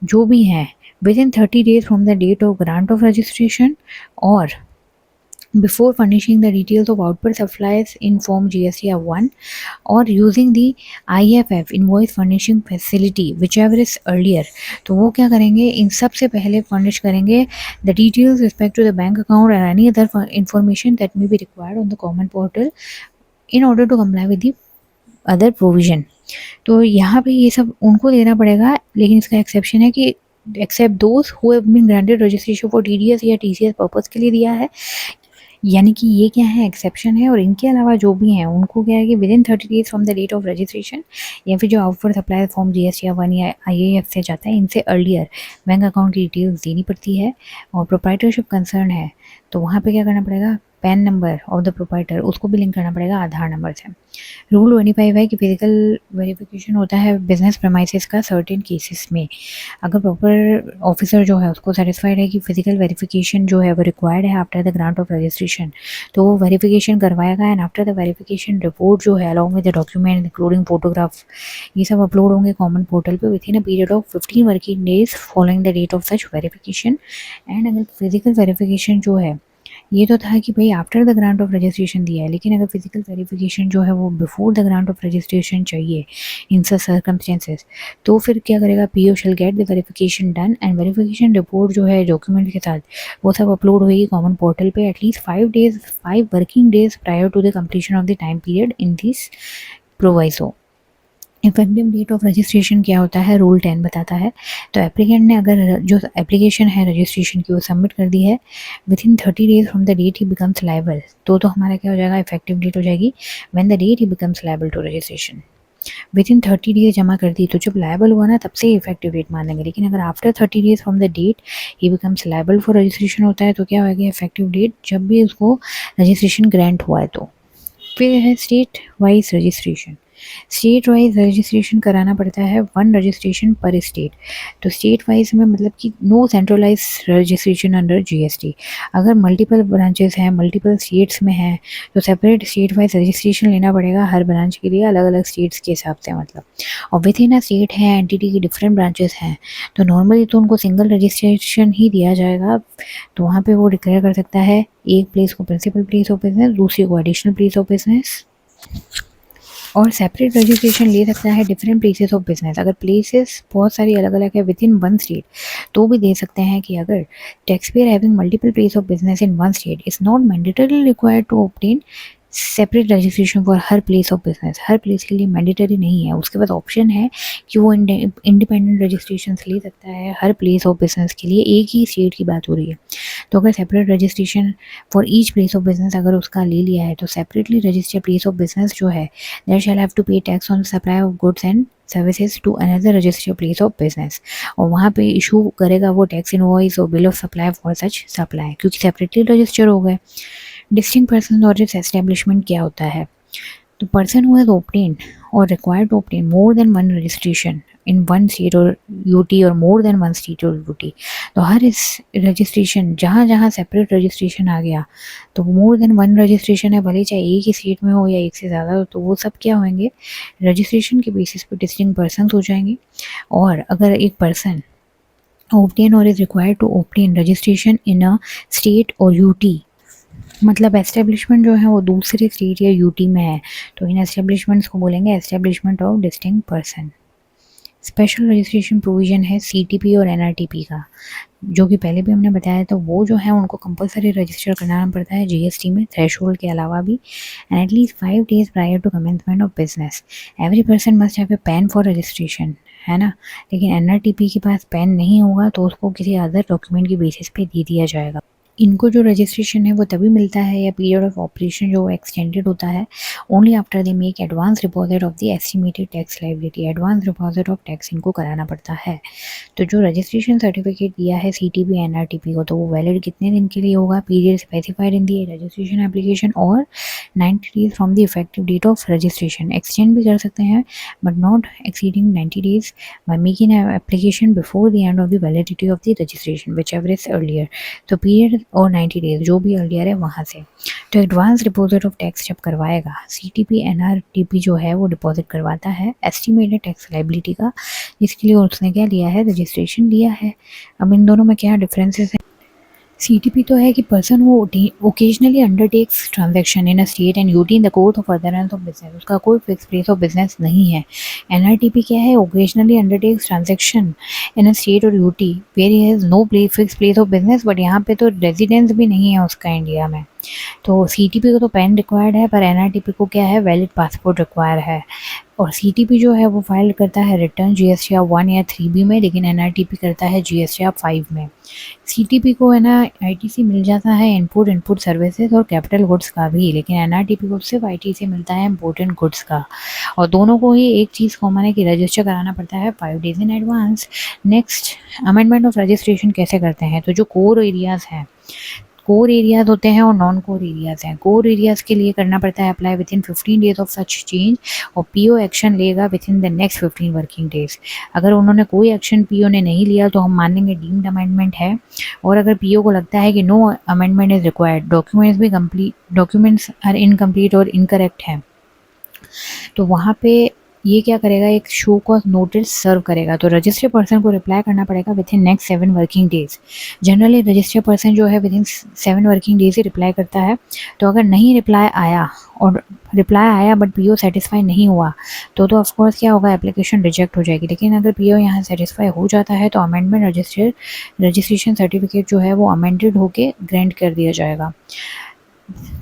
जो भी हैं within 30 days from the date of grant of registration और before furnishing the details of output supplies in form GSTR1 or using the IFF invoice furnishing facility whichever is earlier, तो वो क्या करेंगे, इन सब से पहले फर्निश करेंगे the details respect to the bank account or any other information that may be required on the common portal in order to comply with the other provision। तो यहाँ पे ये सब उनको देना पड़ेगा, लेकिन इसका एक्सेप्शन है कि except those who have been granted registration for TDS या TCS पर्पस के लिए दिया है, यानी कि ये क्या है, एक्सेप्शन है। और इनके अलावा जो भी हैं उनको क्या है कि within 30 days from the date of registration या फिर जो आउटवर्ड सप्लाई फॉर्म GSTR1 या IAF से जाता है, इनसे अर्लियर बैंक अकाउंट की डिटेल्स देनी पड़ती है। और प्रोप्राइटरशिप कंसर्न है तो वहाँ पे क्या करना पड़ेगा, pan number of the proprietor उसको भी लिंक करना पड़ेगा आधार नंबर से। रूल 25 है कि फिजिकल वेरिफिकेशन होता है बिजनेस प्रेमाइसेस का सर्टेन केसेस में। अगर प्रॉपर ऑफिसर जो है उसको सेटिस्फाइड है कि फिजिकल वेरिफिकेशन जो है वो रिक्वायर्ड है after the grant of registration, तो वो वेरिफिकेशन करवाएगा। And after the verification report जो है along with the document including photograph ये सब अपलोड होंगे कॉमन पोर्टल पे within a period of 15 working days following the date of such verification. And अगर फिजिकल वेरिफिकेशन जो है ये तो था कि भाई after the grant of registration दिया है, लेकिन अगर फिजिकल वेरिफिकेशन जो है वो before the grant of registration चाहिए इन सच सर्कमस्टेंसेस, तो फिर क्या करेगा, PO shall get the verification done and verification report जो है डॉक्यूमेंट के साथ वो सब अपलोड होगी कॉमन पोर्टल पे at least 5 working days prior to the completion of the time period in this proviso. Effective date of registration क्या होता है, रूल 10 बताता है। तो एप्लीकेंट ने अगर जो एप्लीकेशन है रजिस्ट्रेशन की वो सबमिट कर दी है within 30 days from the date he becomes liable, तो हमारा क्या हो जाएगा, इफेक्टिव डेट हो जाएगी when the date he becomes liable to registration. Within 30 days जमा कर दी तो जब लायबल हुआ ना तब से इफेक्टिव डेट मान लेंगे, लेकिन अगर after 30 days from the date he becomes liable for registration होता है तो क्या होगा, इफेक्टिव डेट जब भी उसको रजिस्ट्रेशन ग्रांट हुआ है। तो फिर है state wise registration. State wise registration कराना पड़ता है, 1 रजिस्ट्रेशन पर स्टेट। तो स्टेट वाइज में मतलब कि no centralize registration under GST। अगर मल्टीपल ब्रांचेस हैं, मल्टीपल स्टेट्स में हैं तो सेपरेट स्टेट वाइज रजिस्ट्रेशन लेना पड़ेगा हर ब्रांच के लिए अलग अलग स्टेट्स के हिसाब से। मतलब और विद इन अ स्टेट है एंटिटी की डिफरेंट ब्रांचेस हैं तो नॉर्मली तो उनको सिंगल रजिस्ट्रेशन ही दिया जाएगा। तो वहाँ पे वो डिक्लेयर कर सकता है एक प्लेस को प्रिंसिपल प्लेस ऑफ बिजनेस, दूसरी को एडिशनल प्लेस ऑफ बिजनेस, और सेपरेट रजिस्ट्रेशन ले सकता है डिफरेंट प्लेसेस ऑफ बिजनेस। अगर प्लेसेस बहुत सारी अलग अलग है विद इन 1 स्टेट तो भी दे सकते हैं कि अगर tax payer having multiple place of business in 1 state is not mandatory required to obtain separate registration for हर प्लेस ऑफ बिजनेस। हर प्लेस के लिए मैंडेटरी नहीं है, उसके बाद ऑप्शन है कि वो इंडिपेंडेंट रजिस्ट्रेशन ले सकता है हर प्लेस ऑफ बिजनेस के लिए। एक ही स्टेट की बात हो रही है तो अगर separate registration for each place of business अगर उसका ले लिया है तो separately registered place of business जो है there shall have to pay tax on supply of goods and services to another registered place of business. और वहाँ पे इशू करेगा वो टैक्स इनवॉइस और bill of supply for such supply, क्योंकि separately register हो गए। डिस्टिंक्ट पर्सन और इट्स एस्टेब्लिशमेंट क्या होता है, तो पर्सन हु हैज ऑब्टेन्ड और required to obtain more than 1 registration in 1 state और UT और मोर देन 1 स्टेट और UT, तो हर इस रजिस्ट्रेशन जहाँ जहाँ सेपरेट रजिस्ट्रेशन आ गया तो मोर देन 1 रजिस्ट्रेशन है, भले चाहे एक ही स्टेट में हो या एक से ज़्यादा हो, तो वो सब क्या होंगे, रजिस्ट्रेशन के बेसिस पे डिस्टिंक्ट पर्सन हो जाएंगे। और अगर एक पर्सन ऑब्टेन और is required to obtain registration in a state और UT, मतलब एस्टेब्लिशमेंट जो है वो दूसरे स्टेट या UT में है तो इन एस्टेब्लिशमेंट्स को बोलेंगे establishment of distinct person. Special registration provision है CTP और NRTP का, जो कि पहले भी हमने बताया, तो वो जो है उनको कंपलसरी रजिस्टर करना पड़ता है GST में थ्रेशोल्ड के अलावा भी and at least 5 days prior to commencement of business. Every person must have a PAN for registration, है ना। लेकिन NRTP के पास पैन नहीं होगा तो उसको किसी अदर डॉक्यूमेंट के बेसिस पे दे दिया जाएगा। इनको जो रजिस्ट्रेशन है वो तभी मिलता है या पीरियड ऑफ ऑपरेशन जो एक्सटेंडेड होता है only after they make advance deposit of the estimated tax liability. Advance deposit of tax इनको कराना पड़ता है। तो जो रजिस्ट्रेशन सर्टिफिकेट दिया है सीटीपी एनआरटीपी को, तो वो वैलिड कितने दिन के लिए होगा? Period specified in the registration application और 90 days from the effective date of registration. Extend भी कर सकते हैं but not exceeding 90 days by making application before the end of the validity of the registration whichever is earlier. तो period और 90 days जो भी earlier है वहाँ से। तो एडवांस डिपॉजिट ऑफ टैक्स जब करवाएगा सीटीपी एनआरटीपी जो है वो डिपॉजिट करवाता है एस्टिमेटेड टैक्स लायबिलिटी का, जिसके लिए उसने क्या लिया है? रजिस्ट्रेशन लिया है। अब इन दोनों में क्या डिफरेंसेस है? सीटीपी तो है कि पर्सन वो occasionally undertakes transaction in a state and UT in the course of furtherance of business, उसका कोई फिक्स प्लेस ऑफ बिजनेस नहीं है। एनआरटीपी क्या है? Occasionally undertakes transaction in a state और UT where he has no fix place of business, but यहाँ पे तो रेजिडेंस भी नहीं है उसका इंडिया में। तो सीटीपी को तो पैन रिक्वायर्ड है, पर एनआरटीपी को क्या है? वैलिड पासपोर्ट रिक्वायर है। और सीटीपी जो है वो फाइल करता है रिटर्न जीएसटीआर 1 या 3B में, लेकिन एनआरटीपी करता है जीएसटीआर 5 में। सीटीपी को है ना आईटीसी मिल जाता है इनपुट सर्विसेज और कैपिटल गुड्स का भी, लेकिन एनआरटीपी को सिर्फ आईटीसी मिलता है इम्पोर्टेंट गुड्स का। और दोनों को ही एक चीज़ कॉमन है कि रजिस्टर कराना पड़ता है 5 days in advance. Next, amendment of registration कैसे करते हैं? तो जो कोर एरियाज़ हैं, कोर एरियाज होते हैं और नॉन कोर एरियाज हैं। कोर एरियाज के लिए करना पड़ता है apply with in 15 days of such change, और पीओ एक्शन लेगा with in the next 15 working days. अगर उन्होंने कोई एक्शन पीओ ने नहीं लिया तो हम मानेंगे डीम्ड अमेंडमेंट है। और अगर पीओ को लगता है कि no amendment is required, documents are incomplete और इनकरेक्ट हैं, तो वहाँ पे ये क्या करेगा? एक शो कॉज नोटिस सर्व करेगा। तो रजिस्टर्ड पर्सन को रिप्लाई करना पड़ेगा with in next 7 working days. Generally registered person जो है विद इन 7 वर्किंग डेज ही रिप्लाई करता है। तो अगर नहीं रिप्लाई आया और रिप्लाई आया बट पीओ सेटिस्फाई नहीं हुआ तो ऑफकोर्स क्या होगा? एप्लीकेशन रिजेक्ट हो जाएगी। लेकिन अगर पीओ यहाँ सेटिस्फाई हो जाता है तो अमेंडमेंट रजिस्ट्रेशन सर्टिफिकेट जो है वो अमेंडेड होके ग्रांट कर दिया जाएगा।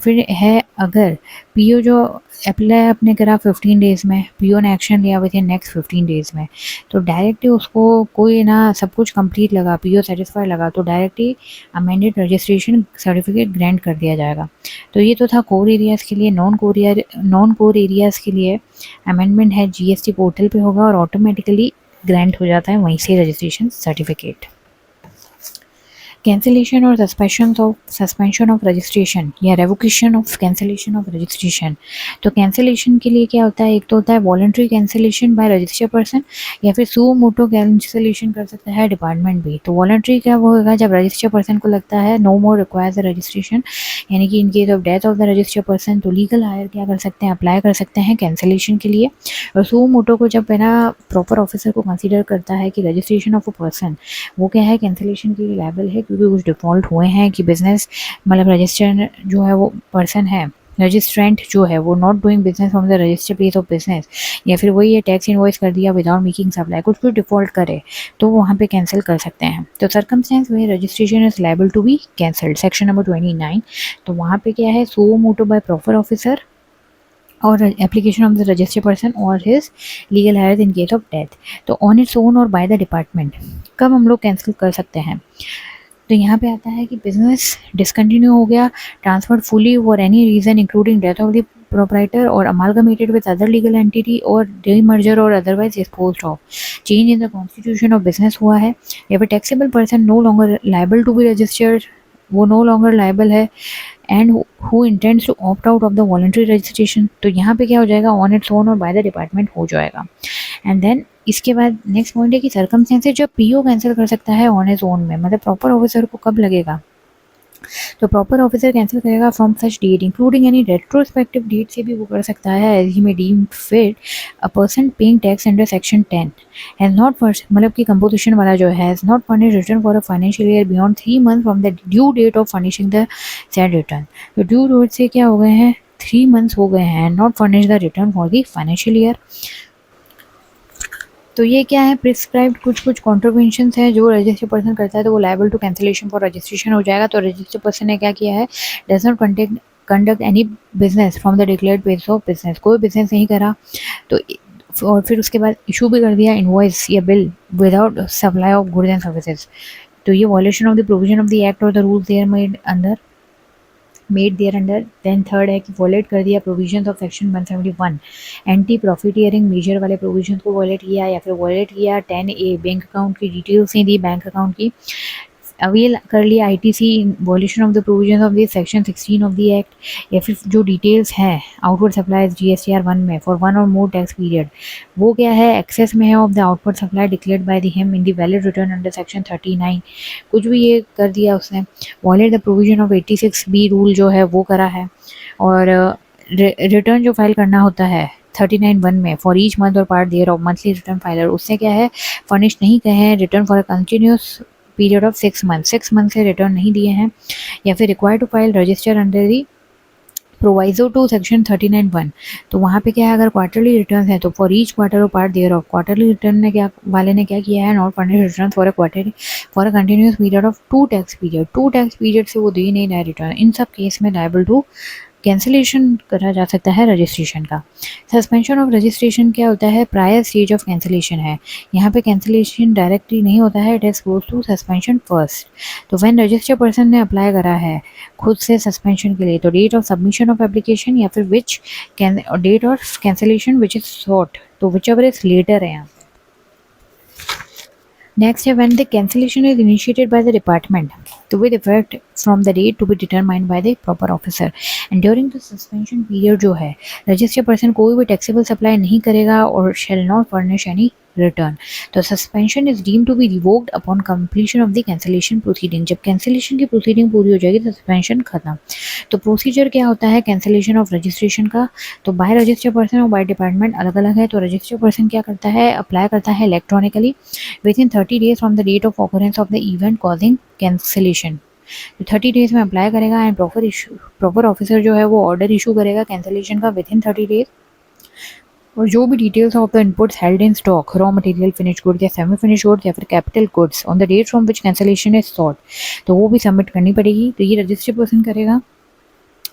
फिर है, अगर पीओ जो अप्लाई आपने करा 15 डेज़ में, पीओ ने एक्शन लिया विद इन नेक्स्ट 15 डेज़ में, तो डायरेक्टली उसको कोई ना सब कुछ कंप्लीट लगा, पीओ सेटिस्फाई लगा, तो directly amended registration certificate grant कर दिया जाएगा। तो ये तो था कोर एरियाज़ के लिए। नॉन कोर एरियाज़ के लिए अमेंडमेंट है जीएसटी पोर्टल पे होगा और ऑटोमेटिकली ग्रांट हो जाता है वहीं से रजिस्ट्रेशन सर्टिफिकेट। कैंसिलेशन और सस्पेंशन ऑफ रजिस्ट्रेशन या revocation of cancellation of registration. तो कैंसिलेशन के लिए क्या होता है? एक तो होता है voluntary cancellation by registered person, या फिर सू मोटो कैंसिलेशन कर सकता है डिपार्टमेंट भी। तो वॉलंटरी क्या वो होगा? जब रजिस्टर्ड पर्सन को लगता है नो मोर रिक्वायर्स रजिस्ट्रेशन, यानी कि इन case of death of the registered person, तो लीगल हायर क्या कर सकते हैं? अप्लाई कर सकते हैं कैंसिलेशन के लिए। और सू मोटो को जब है ना प्रॉपर ऑफिसर को कंसिडर करता है कि रजिस्ट्रेशन ऑफ अ पर्सन वो क्या है? कैंसिलेशन के लिए लायबल है, क्योंकि कुछ डिफ़ॉल्ट हुए हैं कि बिजनेस मतलब रजिस्टर जो है वो पर्सन है, रजिस्ट्रेंट जो है वो not doing business from the registered place of business, या फिर वही ये टैक्स इनवॉइस कर दिया विदाउट मेकिंग सप्लाई, कुछ डिफ़ॉल्ट करे तो वहाँ पे कैंसिल कर सकते हैं। तो सर्कमस्टेंस में registration is liable to be cancelled, section number 29। तो वहाँ पे क्या है? Suo motu by proper officer और application of the registered person और his legal heir in case of death. तो ऑन इट्स ओन और बाय द डिपार्टमेंट कब हम लोग कैंसिल कर सकते हैं? तो यहाँ पे आता है कि बिजनेस डिसकंटिन्यू हो गया, transferred fully for any reason including death of the proprietor और amalgamated with other legal entity और डीमर्जर और otherwise disposed of, change in the constitution of business हुआ है, या फिर taxable person no longer liable to be registered, वो no longer liable है, and who intends to opt out of the voluntary registration. तो यहाँ पे क्या हो जाएगा? ऑन इट्स ओन और बाय द डिपार्टमेंट हो जाएगा। एंड देन इसके बाद नेक्स्ट पॉइंट है कि सर्कमस्टेंसेस जब पीओ कैंसिल कर सकता है ऑन इज ओन में, मतलब प्रॉपर ऑफिसर को कब लगेगा? तो प्रॉपर ऑफिसर कैंसिल करेगा from such date including any retrospective date से भी वो कर सकता है, as he may deem fit. A person paying tax under section 10 has not मतलब कि कंपोजिशन वाला जो has not furnish return for a financial year beyond 3 month from the due date of furnishing the said return. तो due date से क्या हो गए हैं? 3 मंथ्स हो गए हैं, not furnish the return for the financial year. तो ये क्या है? प्रिस्क्राइब्ड कुछ कॉन्ट्रीब्यूशंस है जो रजिस्टर्ड पर्सन करता है तो वो liable to cancellation for registration हो जाएगा। तो रजिस्टर्ड पर्सन ने क्या किया है? Does not conduct any business from the declared place of business, कोई बिजनेस नहीं करा, तो और फिर उसके बाद इशू भी कर दिया इनवॉइस या bill without supply of goods and services, तो ये violation of the provision of the act और the rules there made there under. Then third है कि वॉलेट कर दिया provision of section 171, anti profiteering measure वाले प्रोविजन को वॉलेट किया, या फिर वॉलेट किया 10A बैंक अकाउंट की डिटेल्स नहीं दी बैंक अकाउंट की, अवेल कर लिया ITC in violation of the provision of this section 16 of the act, या फिर जो डिटेल्स हैं आउटवर्ड सप्लाईज जीएसटीआर 1 में फॉर 1 और मोर टैक्स पीरियड, वो क्या है एक्सेस में है of the outward supply declared by the him in the valid return under section 39, कुछ भी ये कर दिया उसने। Wallet the provision of 86B rule जो है वो करा है, और रिटर्न जो फाइल करना होता है 39(1) में फॉर ईच मंथ और part thereof monthly return filer, उससे क्या है फर्निश नहीं कहे हैं return for a continuous period of 6 month, 6 month से रिटर्न नहीं दिए हैं, या फिर required to file register under the proviso to section 39(1), तो वहाँ पे क्या है अगर क्वार्टरली रिटर्न है तो फॉर ईच क्वार्टर और part thereof, quarterly return ने क्या वाले ने क्या किया है not furnish return for a quarter for a continuous period of 2 tax period, 2 tax period से वो दे नहीं रहा है रिटर्न, इन सब केस में लायबल टू कैंसिलेशन करा जा सकता है रजिस्ट्रेशन का। सस्पेंशन ऑफ रजिस्ट्रेशन क्या होता है प्रायर स्टेज ऑफ कैंसिलेशन है, यहाँ पे कैंसिलेशन डायरेक्टली नहीं होता है, it is goes to suspension first. तो व्हेन रजिस्टर पर्सन ने अप्लाई करा है खुद से सस्पेंशन के लिए, तो date of submission of application या फिर which date of cancellation which is sought, तो विच एवर इज लेटर है यहाँ। Next है when the cancellation is initiated by the department to with effect from the date to be determined by the proper officer, and during the suspension period जो है registered person कोई भी taxable supply नहीं करेगा और shall not furnish any return, तो suspension is deem to be revoked upon completion of the cancellation proceeding, जब cancellation की प्रोसीडिंग पूरी हो जाएगी तो सस्पेंशन खत्म। तो प्रोसीजर क्या होता है कैंसिलेशन ऑफ रजिस्ट्रेशन का, तो बाय रजिस्टर्ड पर्सन और बाय डिपार्टमेंट अलग अलग है। तो रजिस्टर्ड पर्सन क्या करता है अप्लाई करता है electronically within 30 days from the date of occurrence of the event causing cancellation, 30 days में अप्लाई करेगा एंड प्रॉपर ऑफिसर जो है वो ऑर्डर इशू करेगा कैंसिलेशन का विद इन 30 डेज, और जो भी details of the inputs held in stock raw material finish goods या सेमी फिनिश गुड्स या फिर capital goods on the date from which cancellation is sought, तो वो भी सबमिट करनी पड़ेगी। तो ये रजिस्टर्ड पर्सन करेगा।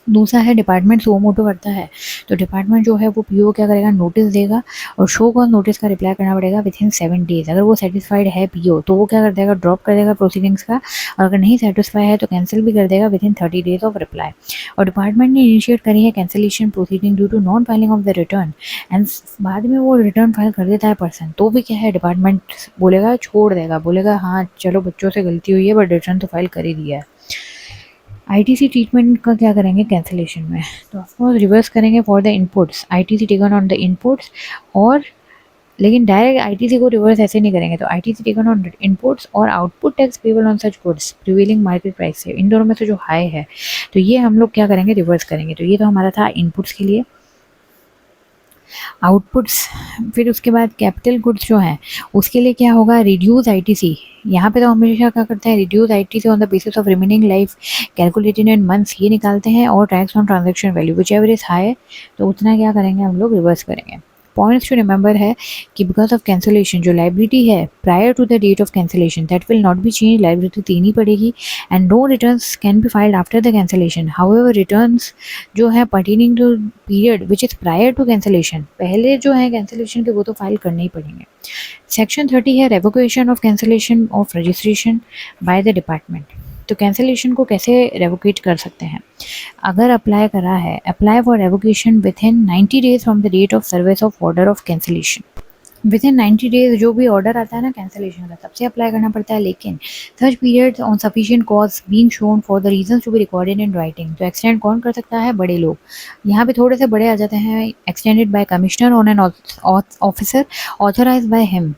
दूसरा है डिपार्टमेंट सो मोटो करता है, तो डिपार्टमेंट जो है वो पीओ क्या करेगा नोटिस देगा और शो कॉज नोटिस का रिप्लाई करना पड़ेगा विद इन 7 डेज। अगर वो सेटिस्फाइड है पीओ तो वो क्या कर देगा ड्रॉप कर देगा प्रोसीडिंग्स का, और अगर नहीं सेटिस्फाई है तो कैंसिल भी कर देगा within 30 days of reply. और डिपार्टमेंट ने इनिशिएट करी है cancellation proceeding due to non filing of the return and बाद में वो रिटर्न फाइल कर देता है पर्सन, तो भी क्या है डिपार्टमेंट बोलेगा छोड़ देगा, बोलेगा हाँ चलो बच्चों से गलती हुई है बट रिटर्न तो फाइल कर ही दिया है। आईटीसी ट्रीटमेंट का क्या करेंगे कैंसिलेशन में, तो ऑफकोर्स रिवर्स करेंगे for the inputs, ITC taken on the inputs, और लेकिन डायरेक्ट आईटीसी को रिवर्स ऐसे नहीं करेंगे, तो आईटीसी टेकन ऑन इनपुट्स और output tax payable on such goods prevailing market price से, इन दोनों में से जो हाई है तो ये हम लोग क्या करेंगे रिवर्स करेंगे। तो ये तो हमारा था इनपुट्स के लिए। आउटपुट्स फिर उसके बाद कैपिटल गुड्स जो हैं उसके लिए क्या होगा रिड्यूस आईटीसी, यहाँ पे तो हमेशा क्या करते हैं reduce ITC on the basis of remaining life calculated in months ये निकालते हैं, और tax on transaction value which ever is high तो उतना क्या करेंगे हम लोग रिवर्स करेंगे। पॉइंट्स टू रिमेंबर है कि बिकॉज ऑफ कैंसिलेशन जो लाइबिलिटी है prior to the date of cancellation that will not be change, liability देनी पड़ेगी and no returns can be filed after the cancellation, however returns जो है pertaining to period which is prior to cancellation पहले जो है cancellation के वो तो फाइल करने ही पड़ेंगे। सेक्शन 30 है revocation of cancellation of registration bye the department, तो कैंसिलेशन को कैसे रेवोकेट कर सकते हैं, अगर अप्लाई करा है apply for revocation within 90 days from the date of service of order of cancellation, within 90 days जो भी ऑर्डर आता है ना कैंसिलेशन का तब से अप्लाई करना पड़ता है, लेकिन such period on sufficient cause being shown for the reasons to be recorded in writing, तो एक्सटेंड कौन कर सकता है बड़े लोग, यहाँ पे थोड़े से बड़े आ जाते हैं extended by commissioner on an officer authorise by him,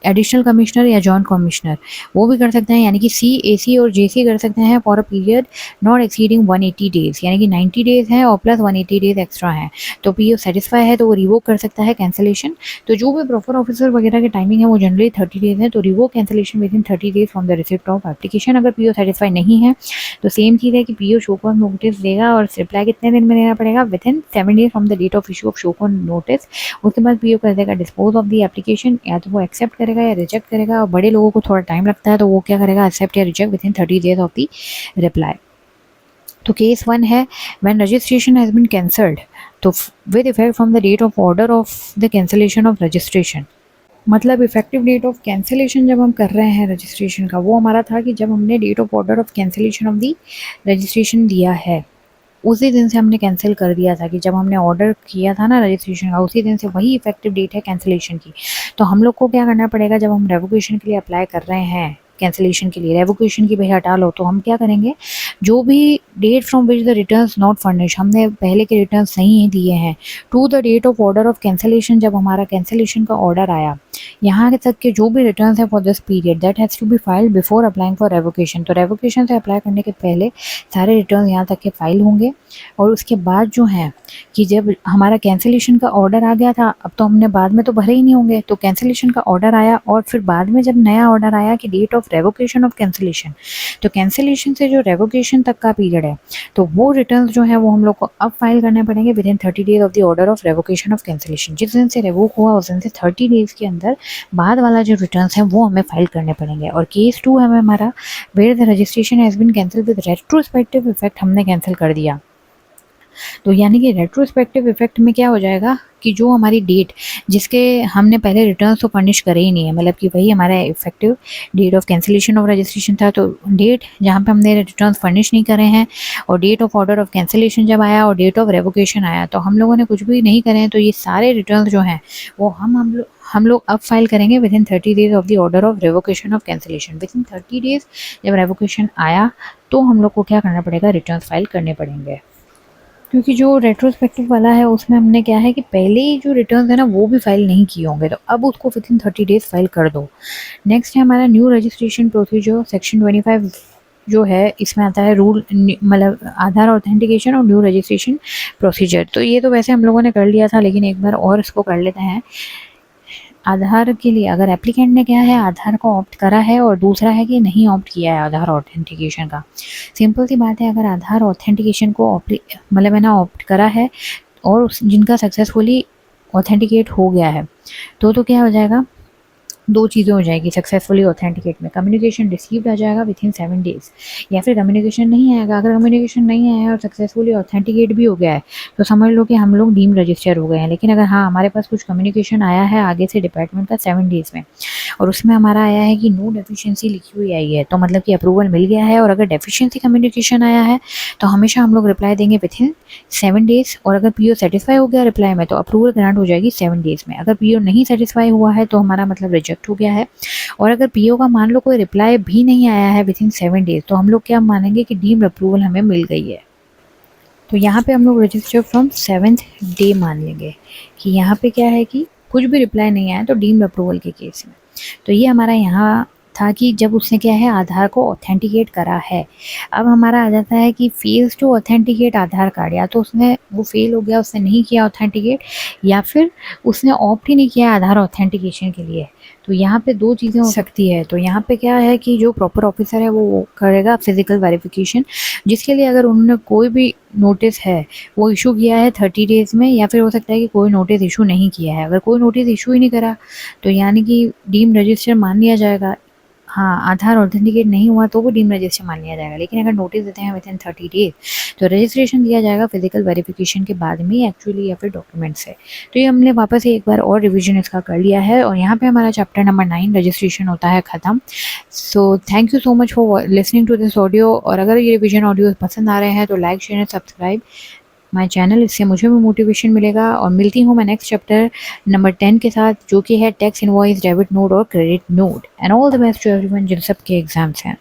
additional commissioner या जॉइंट कमिश्नर वो भी कर सकते हैं, यानी कि सी एसी और जेसी कर सकते हैं for a period not exceeding 180 days, यानी कि 90 डेज है और प्लस 180 डेज एक्स्ट्रा है, तो पीओ सेटिस्फाई है तो वो रिवोक कर सकता है कैंसिलेशन। तो जो भी प्रॉपर ऑफिसर वगैरह की टाइमिंग है वो जनरली 30 डेज है, तो revoke cancellation within 30 days from the receipt of application. अगर पीओ सेटिस्फाई नहीं है तो सेम चीज़ है कि पीओ शो कॉज नोटिस देगा और रिप्लाई कितने दिन में देना पड़ेगा within 7 days from the date of issue of show cause notice, उसके बाद पीओ कर देगा डिस्पोज ऑफ द एप्लीकेशन, या तो वो एक्सेप्ट करेगा या रिजेक्ट करेगा, और बड़े लोगों को थोड़ा टाइम लगता है तो वो क्या करेगा एक्सेप्ट या reject within 30 days of the reply. तो केस 1 है when registration has been cancelled, तो with effect from the date of order of the cancellation of registration, मतलब इफेक्टिव डेट ऑफ कैंसिलेशन जब हम कर रहे हैं रजिस्ट्रेशन का, वो हमारा था कि जब हमने date of order of cancellation of the registration दिया है, उसी दिन से हमने कैंसिल कर दिया था कि जब हमने ऑर्डर किया था ना रजिस्ट्रेशन का, उसी दिन से वही इफेक्टिव डेट है कैंसिलेशन की। तो हम लोग को क्या करना पड़ेगा, जब हम रेवोकेशन के लिए अप्लाई कर रहे हैं कैंसिलेशन के लिए, रेवोकेशन की भाई हटा लो, तो हम क्या करेंगे, जो भी date from which the returns not furnish, हमने पहले के रिटर्न्स नहीं दिए हैं, to the date of order of cancellation, जब हमारा कैंसिलेशन का ऑर्डर आया, यहाँ तक के जो भी रिटर्न्स है for this period that has to be filed before applying for revocation. तो रेवोकेशन से अप्लाई करने के पहले सारे रिटर्न यहाँ तक के फाइल होंगे। और उसके बाद जो है कि जब हमारा कैंसिलेशन का ऑर्डर आ गया था, अब तो हमने बाद में तो भरे ही नहीं होंगे, तो कैंसिलेशन का ऑर्डर आया और फिर बाद में जब नया ऑर्डर आया कि date of revocation of cancellation, तो कैंसिलेशन से जो रेवोकेशन तक का पीरियड है, तो वो रिटर्न जो है वो हम लोग को अब फाइल करने पड़ेंगे with in 30 days of the order of revocation of cancellation. जिस दिन से रेवोक हुआ उस दिन से 30 डेज के अंदर बाद वाला जो रिटर्न्स है वो हमें फाइल करने पड़ेंगे। और केस 2 हमें हमारा where the registration has been cancel with retrospective effect, हमने कैंसिल कर दिया। तो यानी कि रेट्रोस्पेक्टिव इफेक्ट में क्या हो जाएगा कि जो हमारी डेट जिसके हमने पहले रिटर्न्स तो फर्निश करे ही नहीं है, मतलब कि वही हमारा effective date of cancellation of registration था, तो डेट जहाँ पे हमने रिटर्न्स फर्निश नहीं करे हैं और date of order of cancellation जब आया और डेट ऑफ रेवोकेशन आया, तो हम लोगों ने कुछ भी नहीं करे हैं। तो ये सारे रिटर्न्स जो हैं वो हम लोग अब फाइल करेंगे with in 30 days of the order of revocation of cancellation. Within 30 days जब रेवोकेशन आया तो हम लोग को क्या करना पड़ेगा, रिटर्न्स फाइल करने पड़ेंगे। क्योंकि जो रेट्रोस्पेक्टिव वाला है उसमें हमने क्या है कि पहले ही जो रिटर्न्स है ना वो भी फाइल नहीं किए होंगे, तो अब उसको विद इन 30 डेज फाइल कर दो। नेक्स्ट है हमारा न्यू रजिस्ट्रेशन प्रोसीजर, सेक्शन 25 जो है इसमें आता है रूल, मतलब आधार ऑथेंटिकेशन और न्यू रजिस्ट्रेशन प्रोसीजर। तो ये तो वैसे हम लोगों ने कर लिया था, लेकिन एक बार और इसको कर लेते हैं। आधार के लिए अगर एप्लीकेंट ने क्या है आधार को ऑप्ट करा है और दूसरा है कि नहीं ऑप्ट किया है आधार ऑथेंटिकेशन का, सिंपल सी बात है, अगर आधार ऑथेंटिकेशन को मतलब है ना ऑप्ट करा है और जिनका सक्सेसफुली ऑथेंटिकेट हो गया है, तो क्या हो जाएगा, दो चीज़ें हो जाएगी सक्सेसफुली ऑथेंटिकेट में, कम्युनिकेशन रिसीव्ड आ जाएगा विद इन 7 डेज, या फिर कम्युनिकेशन नहीं आएगा। अगर कम्युनिकेशन नहीं आया और सक्सेसफुली ऑथेंटिकेट भी हो गया है तो समझ लो कि हम लोग डीम रजिस्टर हो गए हैं। लेकिन अगर हाँ हमारे पास कुछ कम्युनिकेशन आया है आगे से डिपार्टमेंट का 7 डेज में और उसमें हमारा आया है कि नो डेफिशिएंसी लिखी हुई आई है, तो मतलब कि अप्रूवल मिल गया है। और अगर डेफिशिएंसी कम्युनिकेशन आया है तो हमेशा हम लोग रिप्लाई देंगे विद इन 7 डेज, और अगर पीओ सेटिस्फाई हो गया रिप्लाई में तो अप्रूवल ग्रांट हो जाएगी 7 डेज में। अगर पीओ नहीं सेटिस्फाई हुआ है तो हमारा मतलब रिजेक्ट हो गया है। और अगर पीओ का मान लो कोई रिप्लाई भी नहीं आया है विद इन 7 डेज तो हम लोग क्या मानेंगे कि डीम्ड अप्रूवल हमें मिल गई है। तो यहाँ पे हम लोग रजिस्टर फ्रॉम 7th डे मान लेंगे कि यहाँ पे क्या है कि कुछ भी रिप्लाई नहीं आया तो डीम्ड अप्रूवल के केस में। तो ये हमारा यहाँ था कि जब उसने क्या है आधार को ऑथेंटिकेट करा है। अब हमारा आ जाता है कि fails to authenticate Aadhaar card, या तो उसने वो फेल हो गया, उसने नहीं किया ऑथेंटिकेट, या फिर उसने ऑप्ट ही नहीं किया आधार ऑथेंटिकेशन के लिए। तो यहाँ पे दो चीज़ें हो सकती है। तो यहाँ पे क्या है कि जो प्रॉपर ऑफिसर है वो करेगा फिजिकल वेरिफिकेशन, जिसके लिए अगर उन्होंने कोई भी नोटिस है वो इशू किया है 30 डेज़ में, या फिर हो सकता है कि कोई नोटिस इशू नहीं किया है। अगर कोई नोटिस इशू ही नहीं करा तो यानी कि डीम रजिस्टर मान लिया जाएगा। हाँ आधार ऑथेंटिकेट नहीं हुआ तो वो डीम रजिस्टर मान लिया जाएगा। लेकिन अगर नोटिस देते हैं विद इन 30 डेज तो रजिस्ट्रेशन दिया जाएगा फिजिकल वेरिफिकेशन के बाद में एक्चुअली, या फिर डॉक्यूमेंट से। तो ये हमने वापस एक बार और रिवीजन इसका कर लिया है और यहाँ पे हमारा चैप्टर नंबर 9 रजिस्ट्रेशन होता है ख़त्म। So thank you so much for listening to this audio. और अगर ये रिवीजन ऑडियो पसंद आ रहे हैं तो like share and subscribe my channel, इससे मुझे भी मोटिवेशन मिलेगा। और मिलती हूँ मैं नेक्स्ट चैप्टर नंबर 10 के साथ, जो कि है टैक्स इनवॉइस, डेबिट नोट और credit note. And all the best to everyone जिन सब के एग्जाम्स हैं।